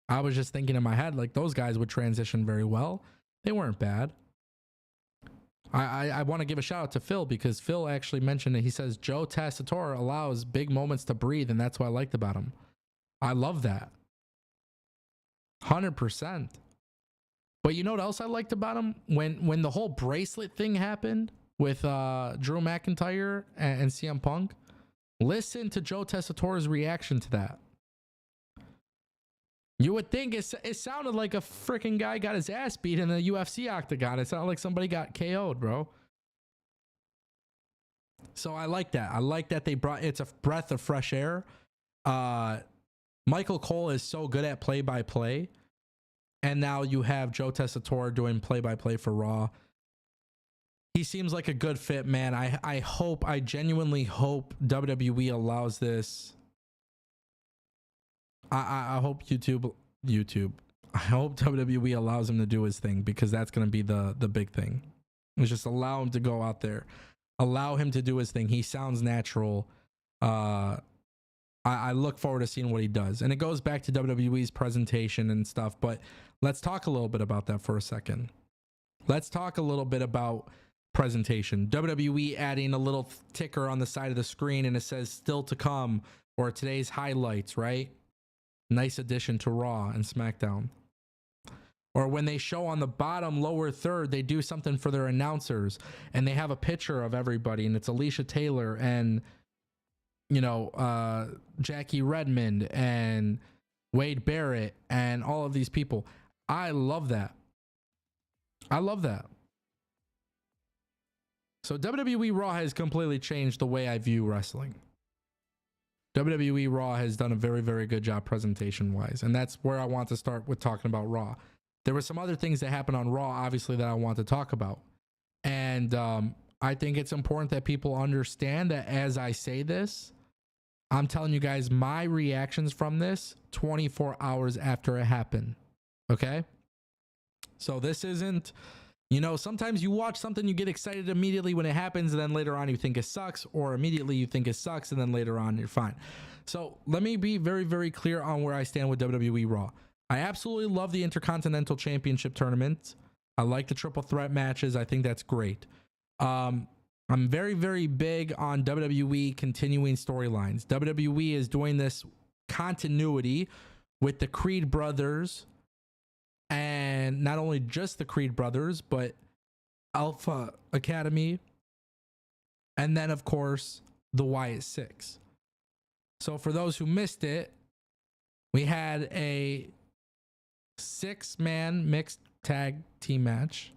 I was just thinking in my head, like, those guys would transition very well. They weren't bad. I want to give a shout out to Phil, because Phil actually mentioned it. He says Joe Tessitore allows big moments to breathe, and that's what I liked about him. I love that. 100%. But you know what else I liked about him? When the whole bracelet thing happened with Drew McIntyre and CM Punk, listen to Joe Tessitore's reaction to that. You would think it sounded like a freaking guy got his ass beat in a UFC octagon. It sounded like somebody got KO'd, bro. So I like that. I like that it's a breath of fresh air. Michael Cole is so good at play-by-play. And now you have Joe Tessitore doing play-by-play for Raw. He seems like a good fit, man. I genuinely hope WWE allows this. I hope YouTube. I hope WWE allows him to do his thing, because that's going to be the big thing. It's just allow him to go out there. Allow him to do his thing. He sounds natural. I look forward to seeing what he does. And it goes back to WWE's presentation and stuff. But let's talk a little bit about that for a second. Let's talk a little bit about presentation. WWE adding a little ticker on the side of the screen, and it says still to come, or today's highlights, right? Nice addition to Raw and SmackDown. Or when they show on the bottom lower third, they do something for their announcers, and they have a picture of everybody, and it's Alicia Taylor and, you know, Jackie Redmond and Wade Barrett and all of these people. I love that. I love that. So WWE Raw has completely changed the way I view wrestling. WWE Raw has done a very, very good job presentation-wise, and that's where I want to start with talking about Raw. There were some other things that happened on Raw, obviously, that I want to talk about. And I think it's important that people understand that as I say this, I'm telling you guys my reactions from this 24 hours after it happened. Okay? So this isn't, you know, sometimes you watch something, you get excited immediately when it happens, and then later on you think it sucks, or immediately you think it sucks, and then later on you're fine. So let me be very, very clear on where I stand with WWE Raw. I absolutely love the Intercontinental Championship tournament. I like the triple threat matches. I think that's great. I'm very, very big on WWE continuing storylines. WWE is doing this continuity with the Creed brothers, and not only just the Creed brothers, but Alpha Academy, and then of course the Wyatt Six. So for those who missed it, we had a 6-man mixed tag team match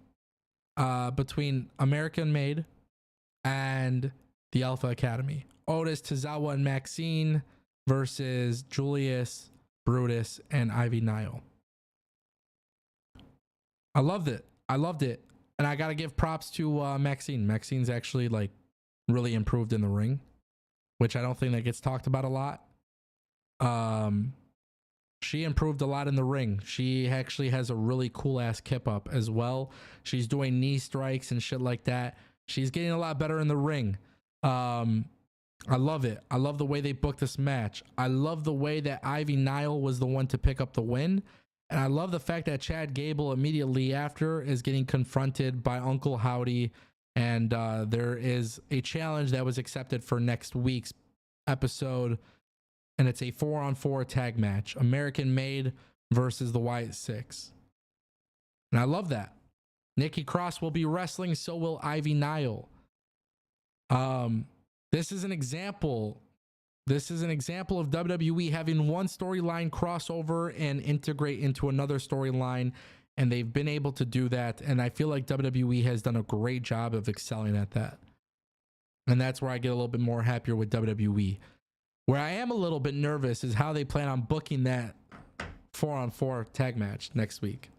between American Made and the Alpha Academy. Otis, Tozawa, and Maxine versus Julius, Brutus, and Ivy Nile. I loved it. And I got to give props to Maxine. Maxine's actually like really improved in the ring, which I don't think that gets talked about a lot. She improved a lot in the ring. She actually has a really cool ass kip up as well. She's doing knee strikes and shit like that. She's getting a lot better in the ring. I love it. I love the way they booked this match. I love the way that Ivy Nile was the one to pick up the win. And I love the fact that Chad Gable immediately after is getting confronted by Uncle Howdy. And there is a challenge that was accepted for next week's episode. And it's a 4-on-4 tag match. American Made versus the Wyatt Six. And I love that. Nikki Cross will be wrestling. So will Ivy Nile. This is an example. This is an example of WWE having one storyline crossover and integrate into another storyline. And they've been able to do that. And I feel like WWE has done a great job of excelling at that. And that's where I get a little bit more happier with WWE. Where I am a little bit nervous is how they plan on booking that 4-on-4 tag match next week.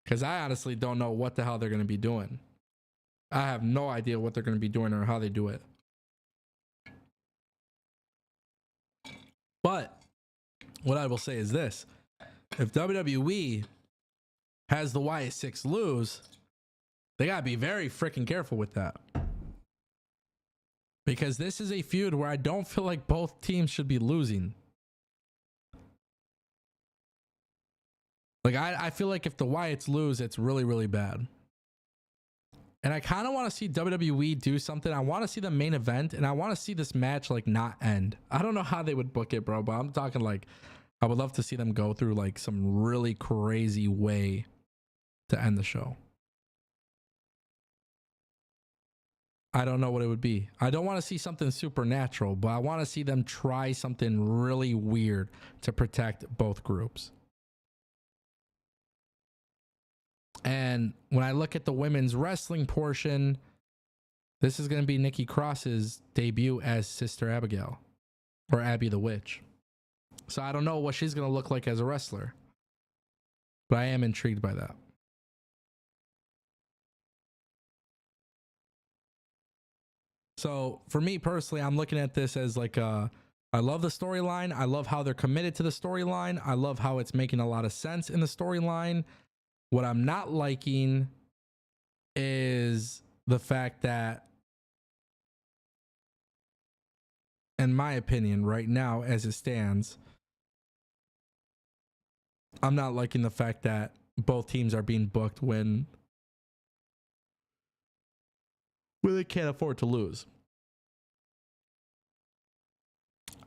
Because I honestly don't know what the hell they're going to be doing. I have no idea what they're going to be doing or how they do it. But what I will say is this. If WWE has the Wyatt Six lose, they got to be very freaking careful with that. Because this is a feud where I don't feel like both teams should be losing. Like, I feel like if the Wyatts lose, it's really, really bad. And I kind of want to see WWE do something. I want to see the main event, and I want to see this match, like, not end. I don't know how they would book it, bro, but I'm talking, like, I would love to see them go through, like, some really crazy way to end the show. I don't know what it would be. I don't want to see something supernatural, but I want to see them try something really weird to protect both groups. And when I look at the women's wrestling portion, this is going to be Nikki Cross's debut as Sister Abigail or Abby the Witch. So I don't know what she's going to look like as a wrestler, but I am intrigued by that. So for me personally, I'm looking at this as like I love the storyline. I love how they're committed to the storyline. I love how it's making a lot of sense in the storyline. What I'm not liking is the fact that, in my opinion, right now as it stands, I'm not liking the fact that both teams are being booked when they can't afford to lose.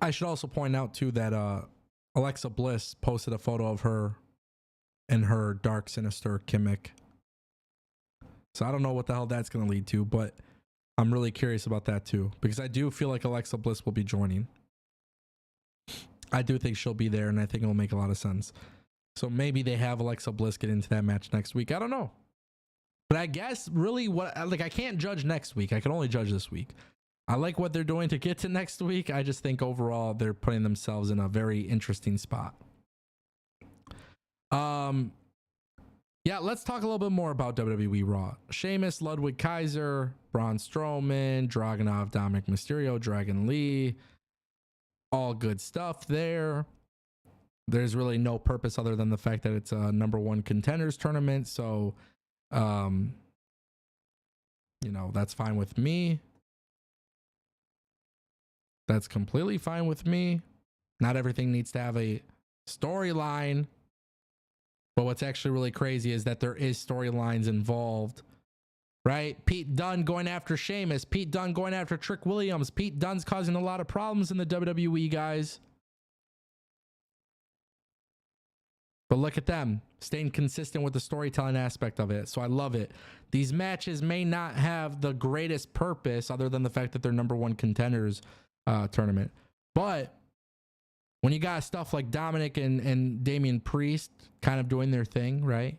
I should also point out too that Alexa Bliss posted a photo of her in her dark, sinister gimmick. So I don't know what the hell that's going to lead to, but I'm really curious about that too, because I do feel like Alexa Bliss will be joining. I do think she'll be there, and I think it'll make a lot of sense. So maybe they have Alexa Bliss get into that match next week. I don't know. But I guess really I can't judge next week. I can only judge this week. I like what they're doing to get to next week. I just think overall they're putting themselves in a very interesting spot. Yeah, let's talk a little bit more about WWE Raw. Sheamus, Ludwig Kaiser, Braun Strowman, Dragunov, Dominic Mysterio, Dragon Lee. All good stuff there. There's really no purpose other than the fact that it's a #1 contenders tournament. So, that's fine with me. That's completely fine with me. Not everything needs to have a storyline. But what's actually really crazy is that there is storylines involved, right? Pete Dunne going after Sheamus. Pete Dunne going after Trick Williams. Pete Dunne's causing a lot of problems in the WWE, guys. But look at them, staying consistent with the storytelling aspect of it. So I love it. These matches may not have the greatest purpose other than the fact that they're #1 contenders tournament. But when you got stuff like Dominic and Damian Priest kind of doing their thing, right?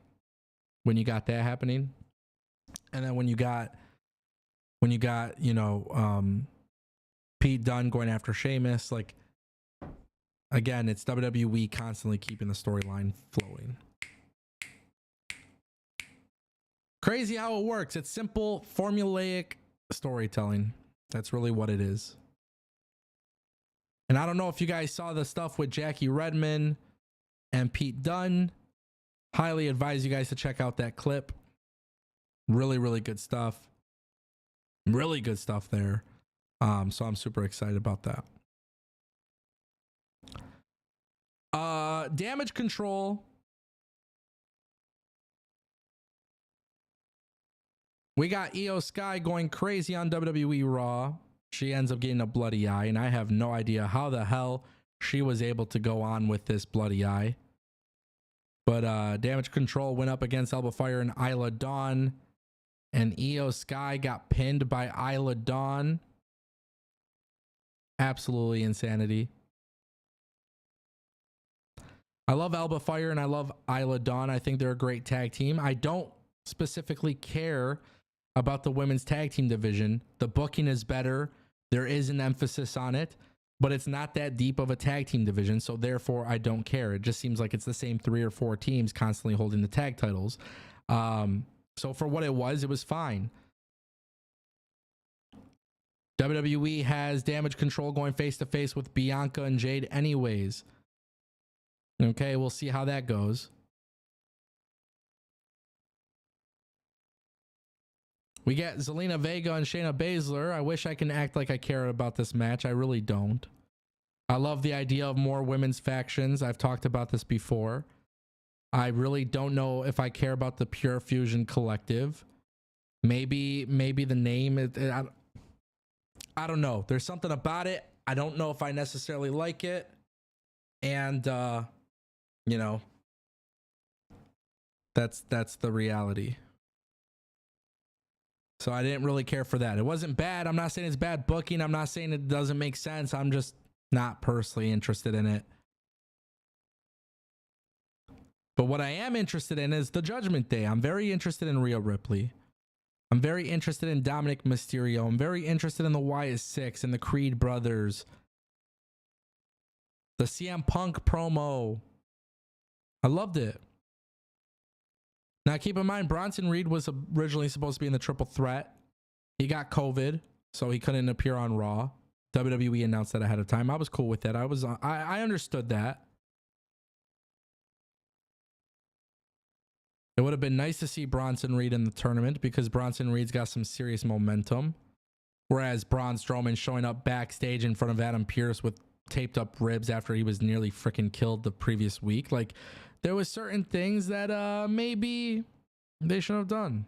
When you got that happening. And then when you got Pete Dunne going after Sheamus, like, again, it's WWE constantly keeping the storyline flowing. Crazy how it works. It's simple, formulaic storytelling. That's really what it is. And I don't know if you guys saw the stuff with Jackie Redmond and Pete Dunne. Highly advise you guys to check out that clip. Really, really good stuff. Really good stuff there. So I'm super excited about that. Damage Control. We got Io Sky going crazy on WWE Raw. She ends up getting a bloody eye, and I have no idea how the hell she was able to go on with this bloody eye. But Damage Control went up against Elba Fire and Isla Dawn, and Io Sky got pinned by Isla Dawn. Absolutely insanity. I love Elba Fire and I love Isla Dawn. I think they're a great tag team. I don't specifically care about the women's tag team division. The booking is better. There is an emphasis on it, but it's not that deep of a tag team division. So therefore I don't care. It just seems like it's the same 3 or 4 teams constantly holding the tag titles. So for what it was fine. WWE has Damage Control going face to face with Bianca and Jade anyways. Okay, we'll see how that goes. We get Zelina Vega and Shayna Baszler. I wish I can act like I care about this match. I really don't. I love the idea of more women's factions. I've talked about this before. I really don't know if I care about the Pure Fusion Collective. Maybe the name. I don't know. There's something about it. I don't know if I necessarily like it. And you know, that's the reality. So I didn't really care for that. It wasn't bad. I'm not saying it's bad booking. I'm not saying it doesn't make sense. I'm just not personally interested in it. But what I am interested in is the Judgment Day. I'm very interested in Rhea Ripley. I'm very interested in Dominic Mysterio. I'm very interested in the Wyatt Six and the Creed brothers. The CM Punk promo. I loved it. Now, keep in mind, Bronson Reed was originally supposed to be in the Triple Threat. He got COVID, so he couldn't appear on Raw. WWE announced that ahead of time. I was cool with that. I understood that. It would have been nice to see Bronson Reed in the tournament because Bronson Reed's got some serious momentum. Whereas Braun Strowman showing up backstage in front of Adam Pearce with taped up ribs after he was nearly freaking killed the previous week. Like, there was certain things that maybe they should have done.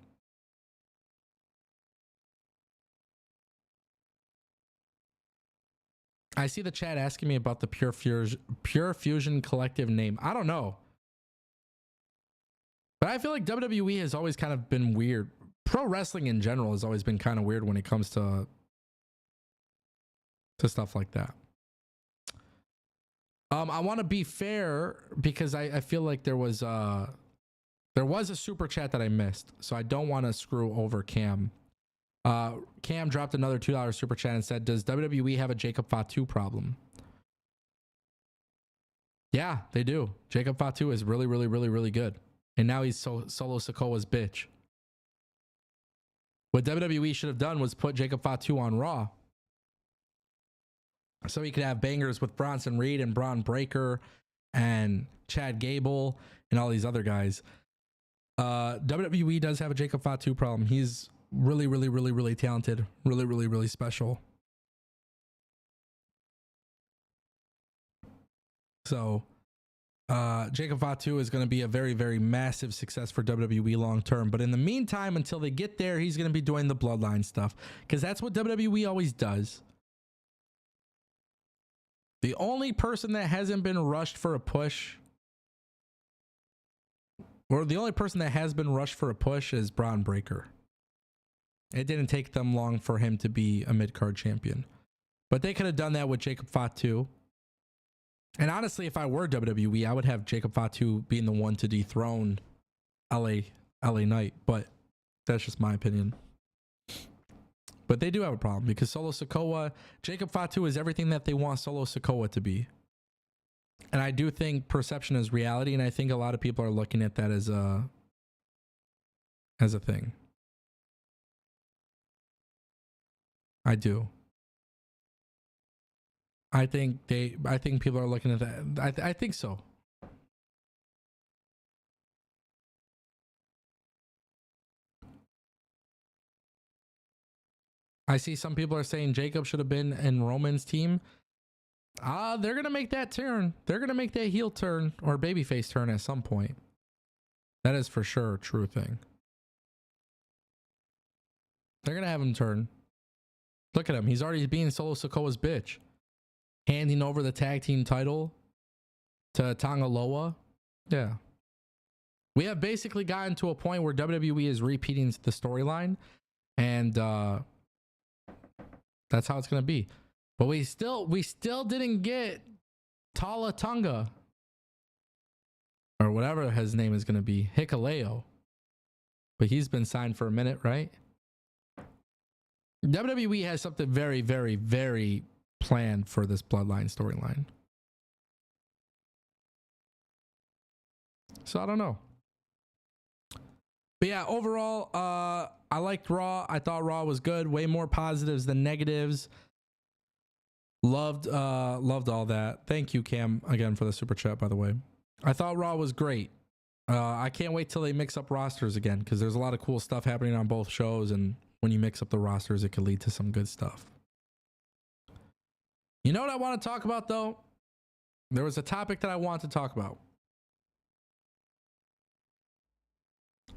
I see the chat asking me about the Pure Fusion Collective name. I don't know. But I feel like WWE has always kind of been weird. Pro wrestling in general has always been kind of weird when it comes to stuff like that. I want to be fair because I feel like there was a super chat that I missed, so I don't want to screw over Cam. Cam dropped another $2 super chat and said, "Does WWE have a Jacob Fatu problem?" Yeah, they do. Jacob Fatu is really, really, really, really good, and now he's Solo Sikoa's bitch. What WWE should have done was put Jacob Fatu on Raw, so he could have bangers with Bronson Reed and Braun Breaker and Chad Gable and all these other guys. WWE does have a Jacob Fatu problem. He's really, really, really, really talented. Really, really, really special. So Jacob Fatu is going to be a very, very massive success for WWE long term. But in the meantime, until they get there, he's going to be doing the bloodline stuff because that's what WWE always does. The only person that hasn't been rushed for a push, or the only person that has been rushed for a push, is Braun Breaker. It didn't take them long for him to be a mid-card champion. But they could have done that with Jacob Fatu. And honestly, if I were WWE, I would have Jacob Fatu being the one to dethrone LA Knight. But that's just my opinion. But they do have a problem because Solo Sikoa, Jacob Fatu is everything that they want Solo Sikoa to be. And I do think perception is reality, and I think a lot of people are looking at that as a thing. I do. I think people are looking at that. I think so. I see some people are saying Jacob should have been in Roman's team. They're going to make that turn. They're going to make that heel turn or babyface turn at some point. That is for sure a true thing. They're going to have him turn. Look at him. He's already being Solo Sikoa's bitch. Handing over the tag team title to Tonga Loa. Yeah. We have basically gotten to a point where WWE is repeating the storyline. And that's how it's going to be. But we still didn't get Tala Tonga. Or whatever his name is going to be. Hikuleo. But he's been signed for a minute, right? WWE has something very, very, very planned for this Bloodline storyline. So I don't know. But yeah, overall, I liked Raw. I thought Raw was good. Way more positives than negatives. Loved all that. Thank you, Cam, again for the super chat, by the way. I thought Raw was great. I can't wait till they mix up rosters again, because there's a lot of cool stuff happening on both shows, and when you mix up the rosters, it could lead to some good stuff. You know what I want to talk about, though? There was a topic that I want to talk about.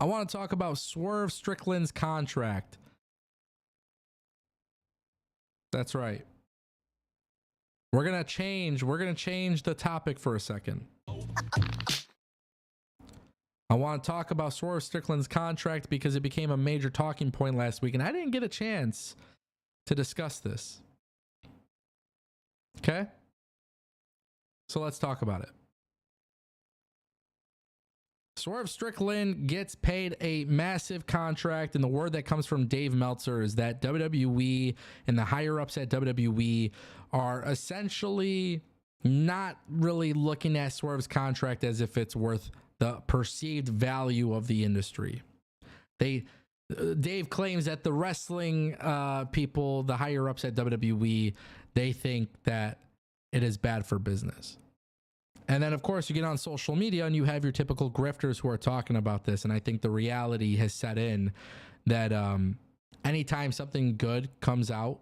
I want to talk about Swerve Strickland's contract. That's right. We're going to change the topic for a second. I want to talk about Swerve Strickland's contract because it became a major talking point last week, and I didn't get a chance to discuss this. Okay? So let's talk about it. Swerve Strickland gets paid a massive contract, and the word that comes from Dave Meltzer is that WWE and the higher-ups at WWE are essentially not really looking at Swerve's contract as if it's worth the perceived value of the industry. Dave claims that the wrestling people, the higher-ups at WWE, they think that it is bad for business. And then, of course, you get on social media and you have your typical grifters who are talking about this. And I think the reality has set in that anytime something good comes out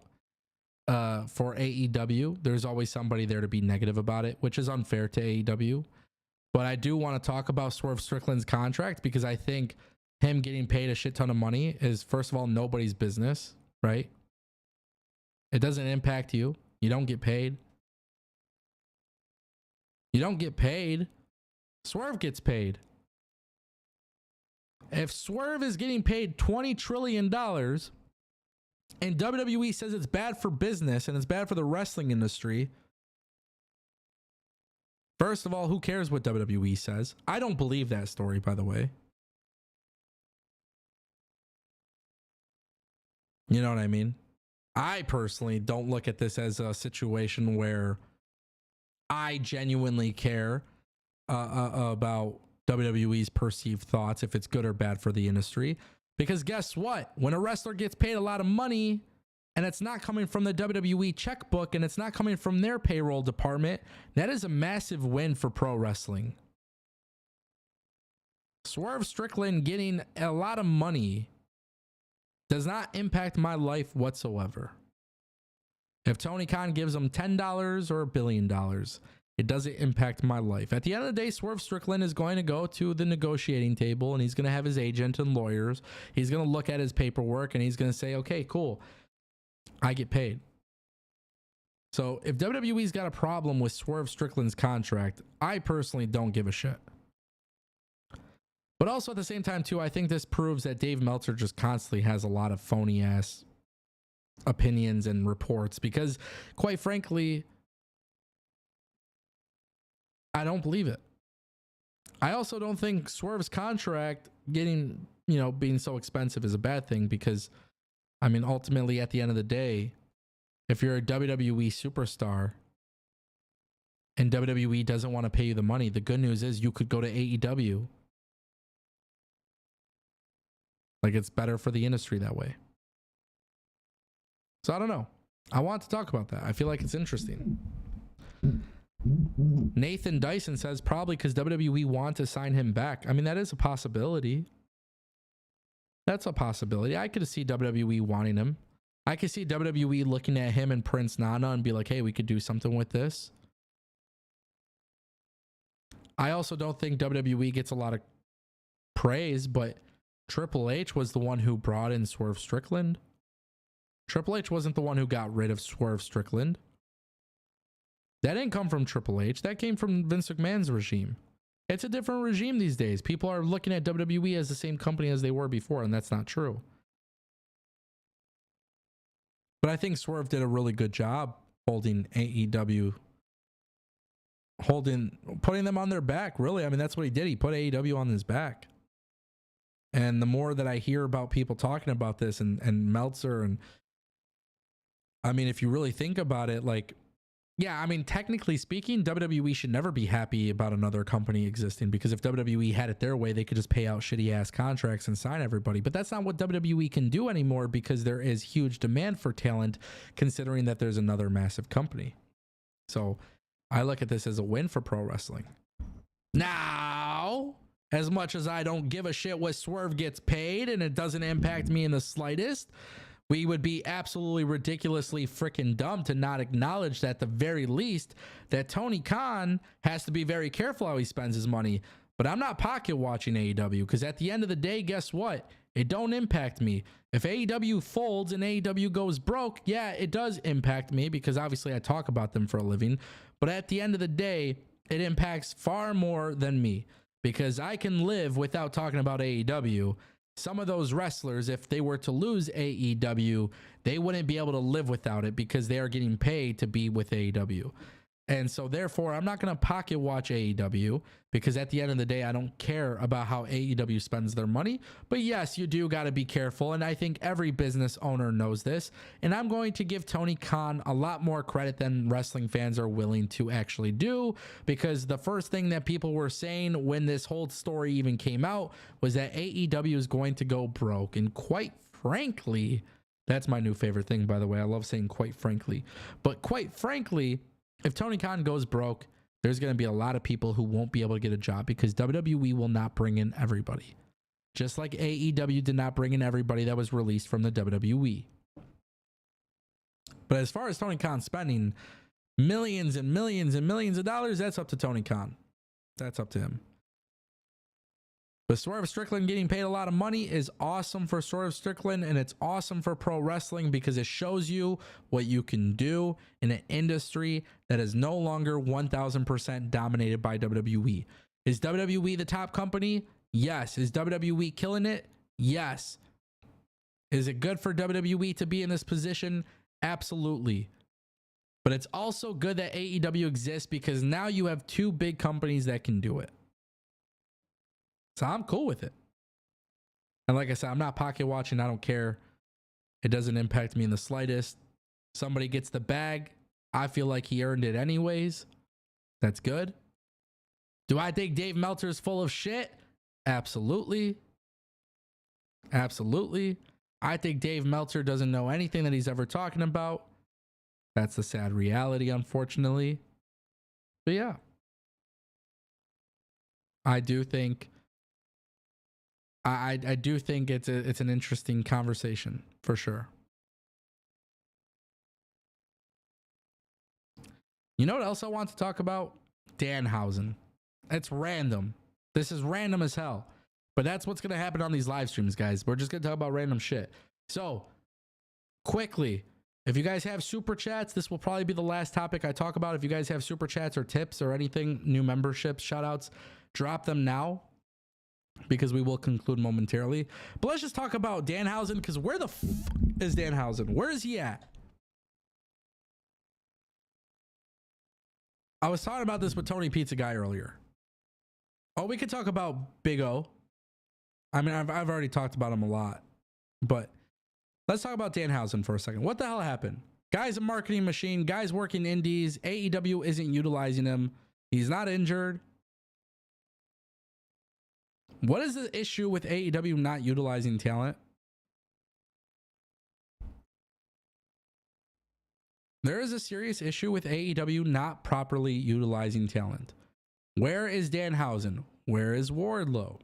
for AEW, there's always somebody there to be negative about it, which is unfair to AEW. But I do want to talk about Swerve Strickland's contract because I think him getting paid a shit ton of money is, first of all, nobody's business, right? It doesn't impact you. You don't get paid. You don't get paid. Swerve gets paid. If Swerve is getting paid $20 trillion and WWE says it's bad for business and it's bad for the wrestling industry, first of all, who cares what WWE says? I don't believe that story, by the way. You know what I mean? I personally don't look at this as a situation where I genuinely care about WWE's perceived thoughts, if it's good or bad for the industry. Because guess what? When a wrestler gets paid a lot of money and it's not coming from the WWE checkbook and it's not coming from their payroll department, that is a massive win for pro wrestling. Swerve Strickland getting a lot of money does not impact my life whatsoever. If Tony Khan gives him $10 or $1 billion, it doesn't impact my life. At the end of the day, Swerve Strickland is going to go to the negotiating table and he's going to have his agent and lawyers. He's going to look at his paperwork and he's going to say, okay, cool, I get paid. So if WWE's got a problem with Swerve Strickland's contract, I personally don't give a shit. But also at the same time, too, I think this proves that Dave Meltzer just constantly has a lot of phony ass opinions and reports because, quite frankly, I don't believe it. I also don't think Swerve's contract being so expensive is a bad thing because, I mean, ultimately at the end of the day, if you're a WWE superstar and WWE doesn't want to pay you the money, the good news is you could go to AEW. Like, it's better for the industry that way. So I don't know. I want to talk about that. I feel like it's interesting. Nathan Dyson says probably because WWE want to sign him back. I mean, that is a possibility. That's a possibility. I could see WWE wanting him. I could see WWE looking at him and Prince Nana and be like, hey, we could do something with this. I also don't think WWE gets a lot of praise, but Triple H was the one who brought in Swerve Strickland. Triple H wasn't the one who got rid of Swerve Strickland. That didn't come from Triple H. That came from Vince McMahon's regime. It's a different regime these days. People are looking at WWE as the same company as they were before, and that's not true. But I think Swerve did a really good job holding AEW, putting them on their back, really. I mean, that's what he did. He put AEW on his back. And the more that I hear about people talking about this and Meltzer, and I mean, if you really think about it, like, yeah, I mean, technically speaking, WWE should never be happy about another company existing, because if WWE had it their way, they could just pay out shitty ass contracts and sign everybody. But that's not what WWE can do anymore, because there is huge demand for talent, considering that there's another massive company. So I look at this as a win for pro wrestling. Now, as much as I don't give a shit what Swerve gets paid and it doesn't impact me in the slightest, we would be absolutely ridiculously freaking dumb to not acknowledge that, at the very least, that Tony Khan has to be very careful how he spends his money. But I'm not pocket watching AEW, because at the end of the day, guess what? It don't impact me. If AEW folds and AEW goes broke, yeah, it does impact me, because obviously I talk about them for a living. But at the end of the day, it impacts far more than me, because I can live without talking about AEW. Some of those wrestlers, if they were to lose AEW, they wouldn't be able to live without it, because they are getting paid to be with AEW. And so therefore, I'm not going to pocket watch AEW, because at the end of the day, I don't care about how AEW spends their money. But yes, you do got to be careful. And I think every business owner knows this. And I'm going to give Tony Khan a lot more credit than wrestling fans are willing to actually do, because the first thing that people were saying when this whole story even came out was that AEW is going to go broke. And quite frankly, that's my new favorite thing, by the way. I love saying quite frankly. But quite frankly, if Tony Khan goes broke, there's going to be a lot of people who won't be able to get a job, because WWE will not bring in everybody. Just like AEW did not bring in everybody that was released from the WWE. But as far as Tony Khan spending millions and millions and millions of dollars, that's up to Tony Khan. That's up to him. But Swerve Strickland getting paid a lot of money is awesome for Swerve Strickland, and it's awesome for pro wrestling, because it shows you what you can do in an industry that is no longer 1000% dominated by WWE. Is WWE the top company? Yes. Is WWE killing it? Yes. Is it good for WWE to be in this position? Absolutely. But it's also good that AEW exists, because now you have two big companies that can do it. So I'm cool with it. And like I said, I'm not pocket watching. I don't care. It doesn't impact me in the slightest. Somebody gets the bag. I feel like he earned it anyways. That's good. Do I think Dave Meltzer is full of shit? Absolutely. Absolutely. I think Dave Meltzer doesn't know anything that he's ever talking about. That's the sad reality, unfortunately. But yeah. I do think I do think it's an interesting conversation for sure. You know what else I want to talk about? Danhausen. It's random. This is random as hell. But that's what's going to happen on these live streams, guys. We're just going to talk about random shit. So, quickly, if you guys have super chats, this will probably be the last topic I talk about. If you guys have super chats or tips or anything, new memberships, shout outs, drop them now, because we will conclude momentarily. But let's just talk about Danhausen, because where the is Danhausen? Where is he at? I was talking about this with Tony Pizza Guy earlier. Oh, we could talk about Big O. I mean, I've already talked about him a lot, but let's talk about Danhausen for a second. What the hell happened? Guy's a marketing machine. Guy's working indies. AEW isn't utilizing him. He's not injured. What is the issue with AEW not utilizing talent? There is a serious issue with AEW not properly utilizing talent. Where is Danhausen? Where is Wardlow?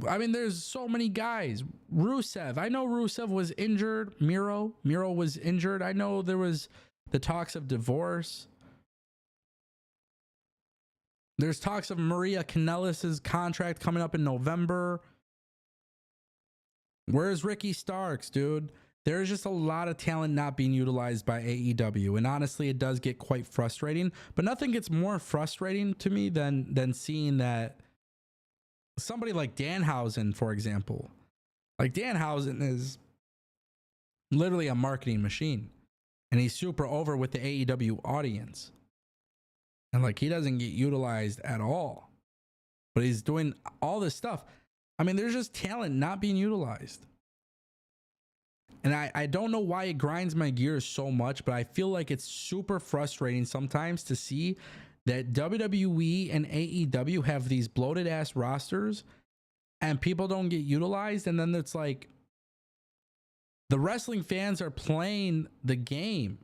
I mean, there's so many guys. Rusev. I know Rusev was injured. Miro was injured. I know there was the talks of divorce. There's talks of Maria Kanellis' contract coming up in November. Where's Ricky Starks, dude? There's just a lot of talent not being utilized by AEW. And honestly, it does get quite frustrating. But nothing gets more frustrating to me than seeing that somebody like Danhausen, for example. Like, Danhausen is literally a marketing machine. And he's super over with the AEW audience. And like, he doesn't get utilized at all. But he's doing all this stuff. I mean, there's just talent not being utilized. And I don't know why it grinds my gears so much, but I feel like it's super frustrating sometimes to see that WWE and AEW have these bloated ass rosters and people don't get utilized. And then it's like the wrestling fans are playing the game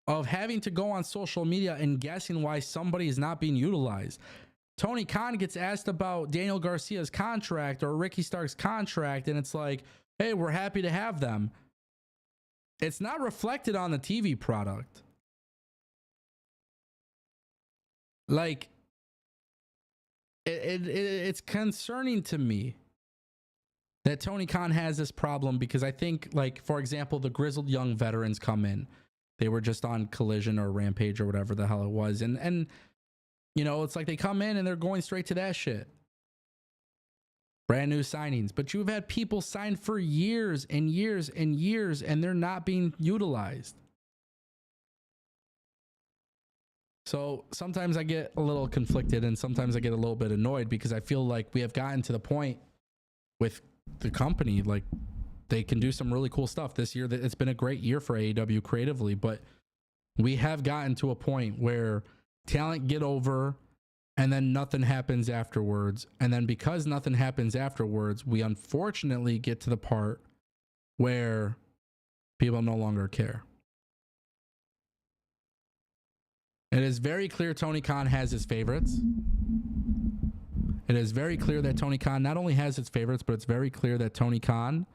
of having to go on social media and guessing why somebody is not being utilized. Tony Khan gets asked about Daniel Garcia's contract or Ricky Stark's contract, and it's like, hey, we're happy to have them. It's not reflected on the TV product. Like, it's concerning to me that Tony Khan has this problem, because I think, like, for example, the grizzled young veterans come in. They were just on Collision or Rampage or whatever the hell it was. And you know, it's like they come in and they're going straight to that shit. Brand new signings. But you've had people sign for years and years and years, and they're not being utilized. So sometimes I get a little conflicted and sometimes I get a little bit annoyed, because I feel like we have gotten to the point with the company, like, they can do some really cool stuff this year. It's been a great year for AEW creatively, but we have gotten to a point where talent get over and then nothing happens afterwards. And then because nothing happens afterwards, we unfortunately get to the part where people no longer care. It is very clear Tony Khan has his favorites. It is very clear that Tony Khan not only has his favorites, but it's very clear that Tony Khan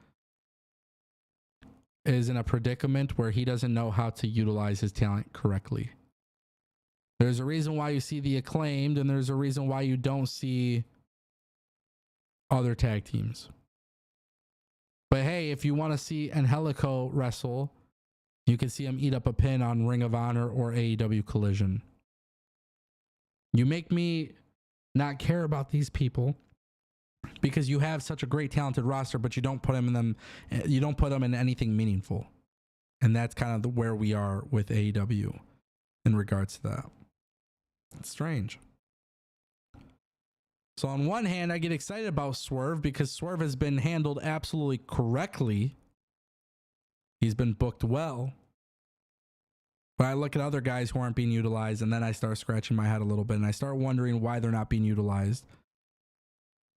is in a predicament where he doesn't know how to utilize his talent correctly. There's a reason why you see the Acclaimed, and there's a reason why you don't see other tag teams. But hey, if you want to see Angelico wrestle, you can see him eat up a pin on Ring of Honor or AEW Collision. You make me not care about these people because you have such a great talented roster, but you don't put them in anything meaningful. And that's kind of where we are with AEW in regards to that. It's strange. So on one hand, I get excited about Swerve because Swerve has been handled absolutely correctly. He's been booked well. But I look at other guys who aren't being utilized, and then I start scratching my head a little bit, and I start wondering why they're not being utilized.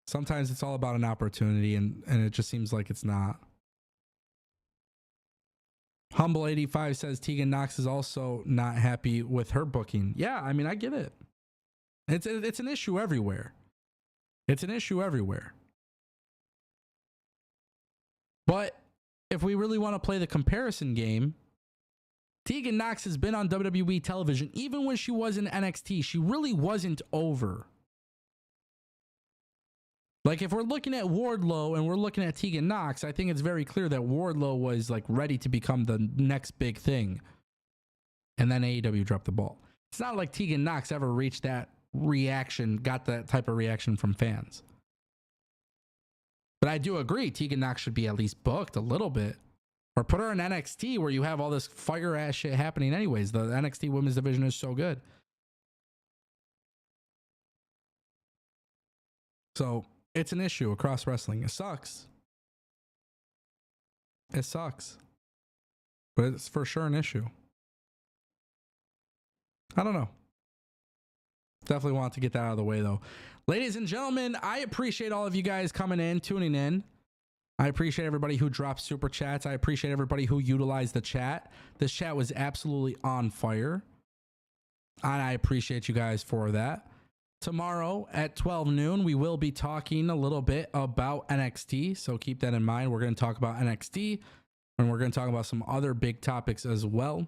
Sometimes it's all about an opportunity, and it just seems like it's not. Humble85 says Tegan Knox is also not happy with her booking. Yeah, I mean, I get it. It's an issue everywhere. It's an issue everywhere. But if we really want to play the comparison game, Tegan Knox has been on WWE television. Even when she was in NXT, she really wasn't over. Like, if we're looking at Wardlow and we're looking at Tegan Knox, I think it's very clear that Wardlow was like ready to become the next big thing. And then AEW dropped the ball. It's not like Tegan Knox ever reached that reaction, got that type of reaction from fans. But I do agree, Tegan Knox should be at least booked a little bit. Or put her in NXT where you have all this fire ass shit happening anyways. The NXT women's division is so good. So it's an issue across wrestling. It sucks. It sucks. But it's for sure an issue. I don't know. Definitely want to get that out of the way though. Ladies and gentlemen, I appreciate all of you guys coming in, tuning in. I appreciate everybody who dropped super chats. I appreciate everybody who utilized the chat. This chat was absolutely on fire. And I appreciate you guys for that. Tomorrow at 12 noon, we will be talking a little bit about NXT. So keep that in mind. We're going to talk about NXT and we're going to talk about some other big topics as well.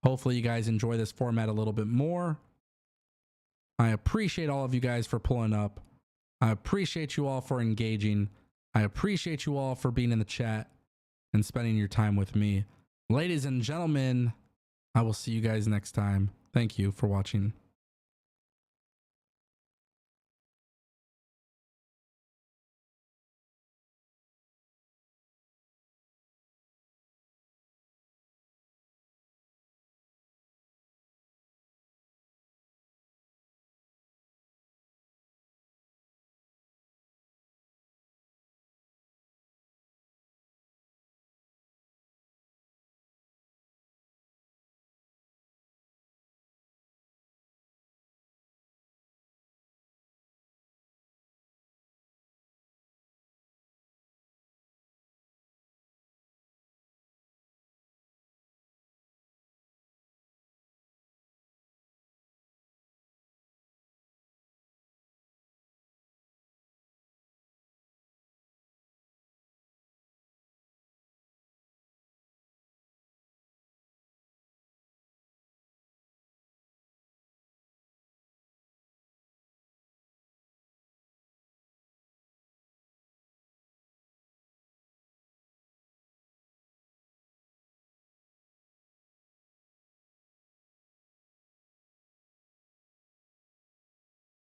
Hopefully you guys enjoy this format a little bit more. I appreciate all of you guys for pulling up. I appreciate you all for engaging. I appreciate you all for being in the chat and spending your time with me. Ladies and gentlemen, I will see you guys next time. Thank you for watching.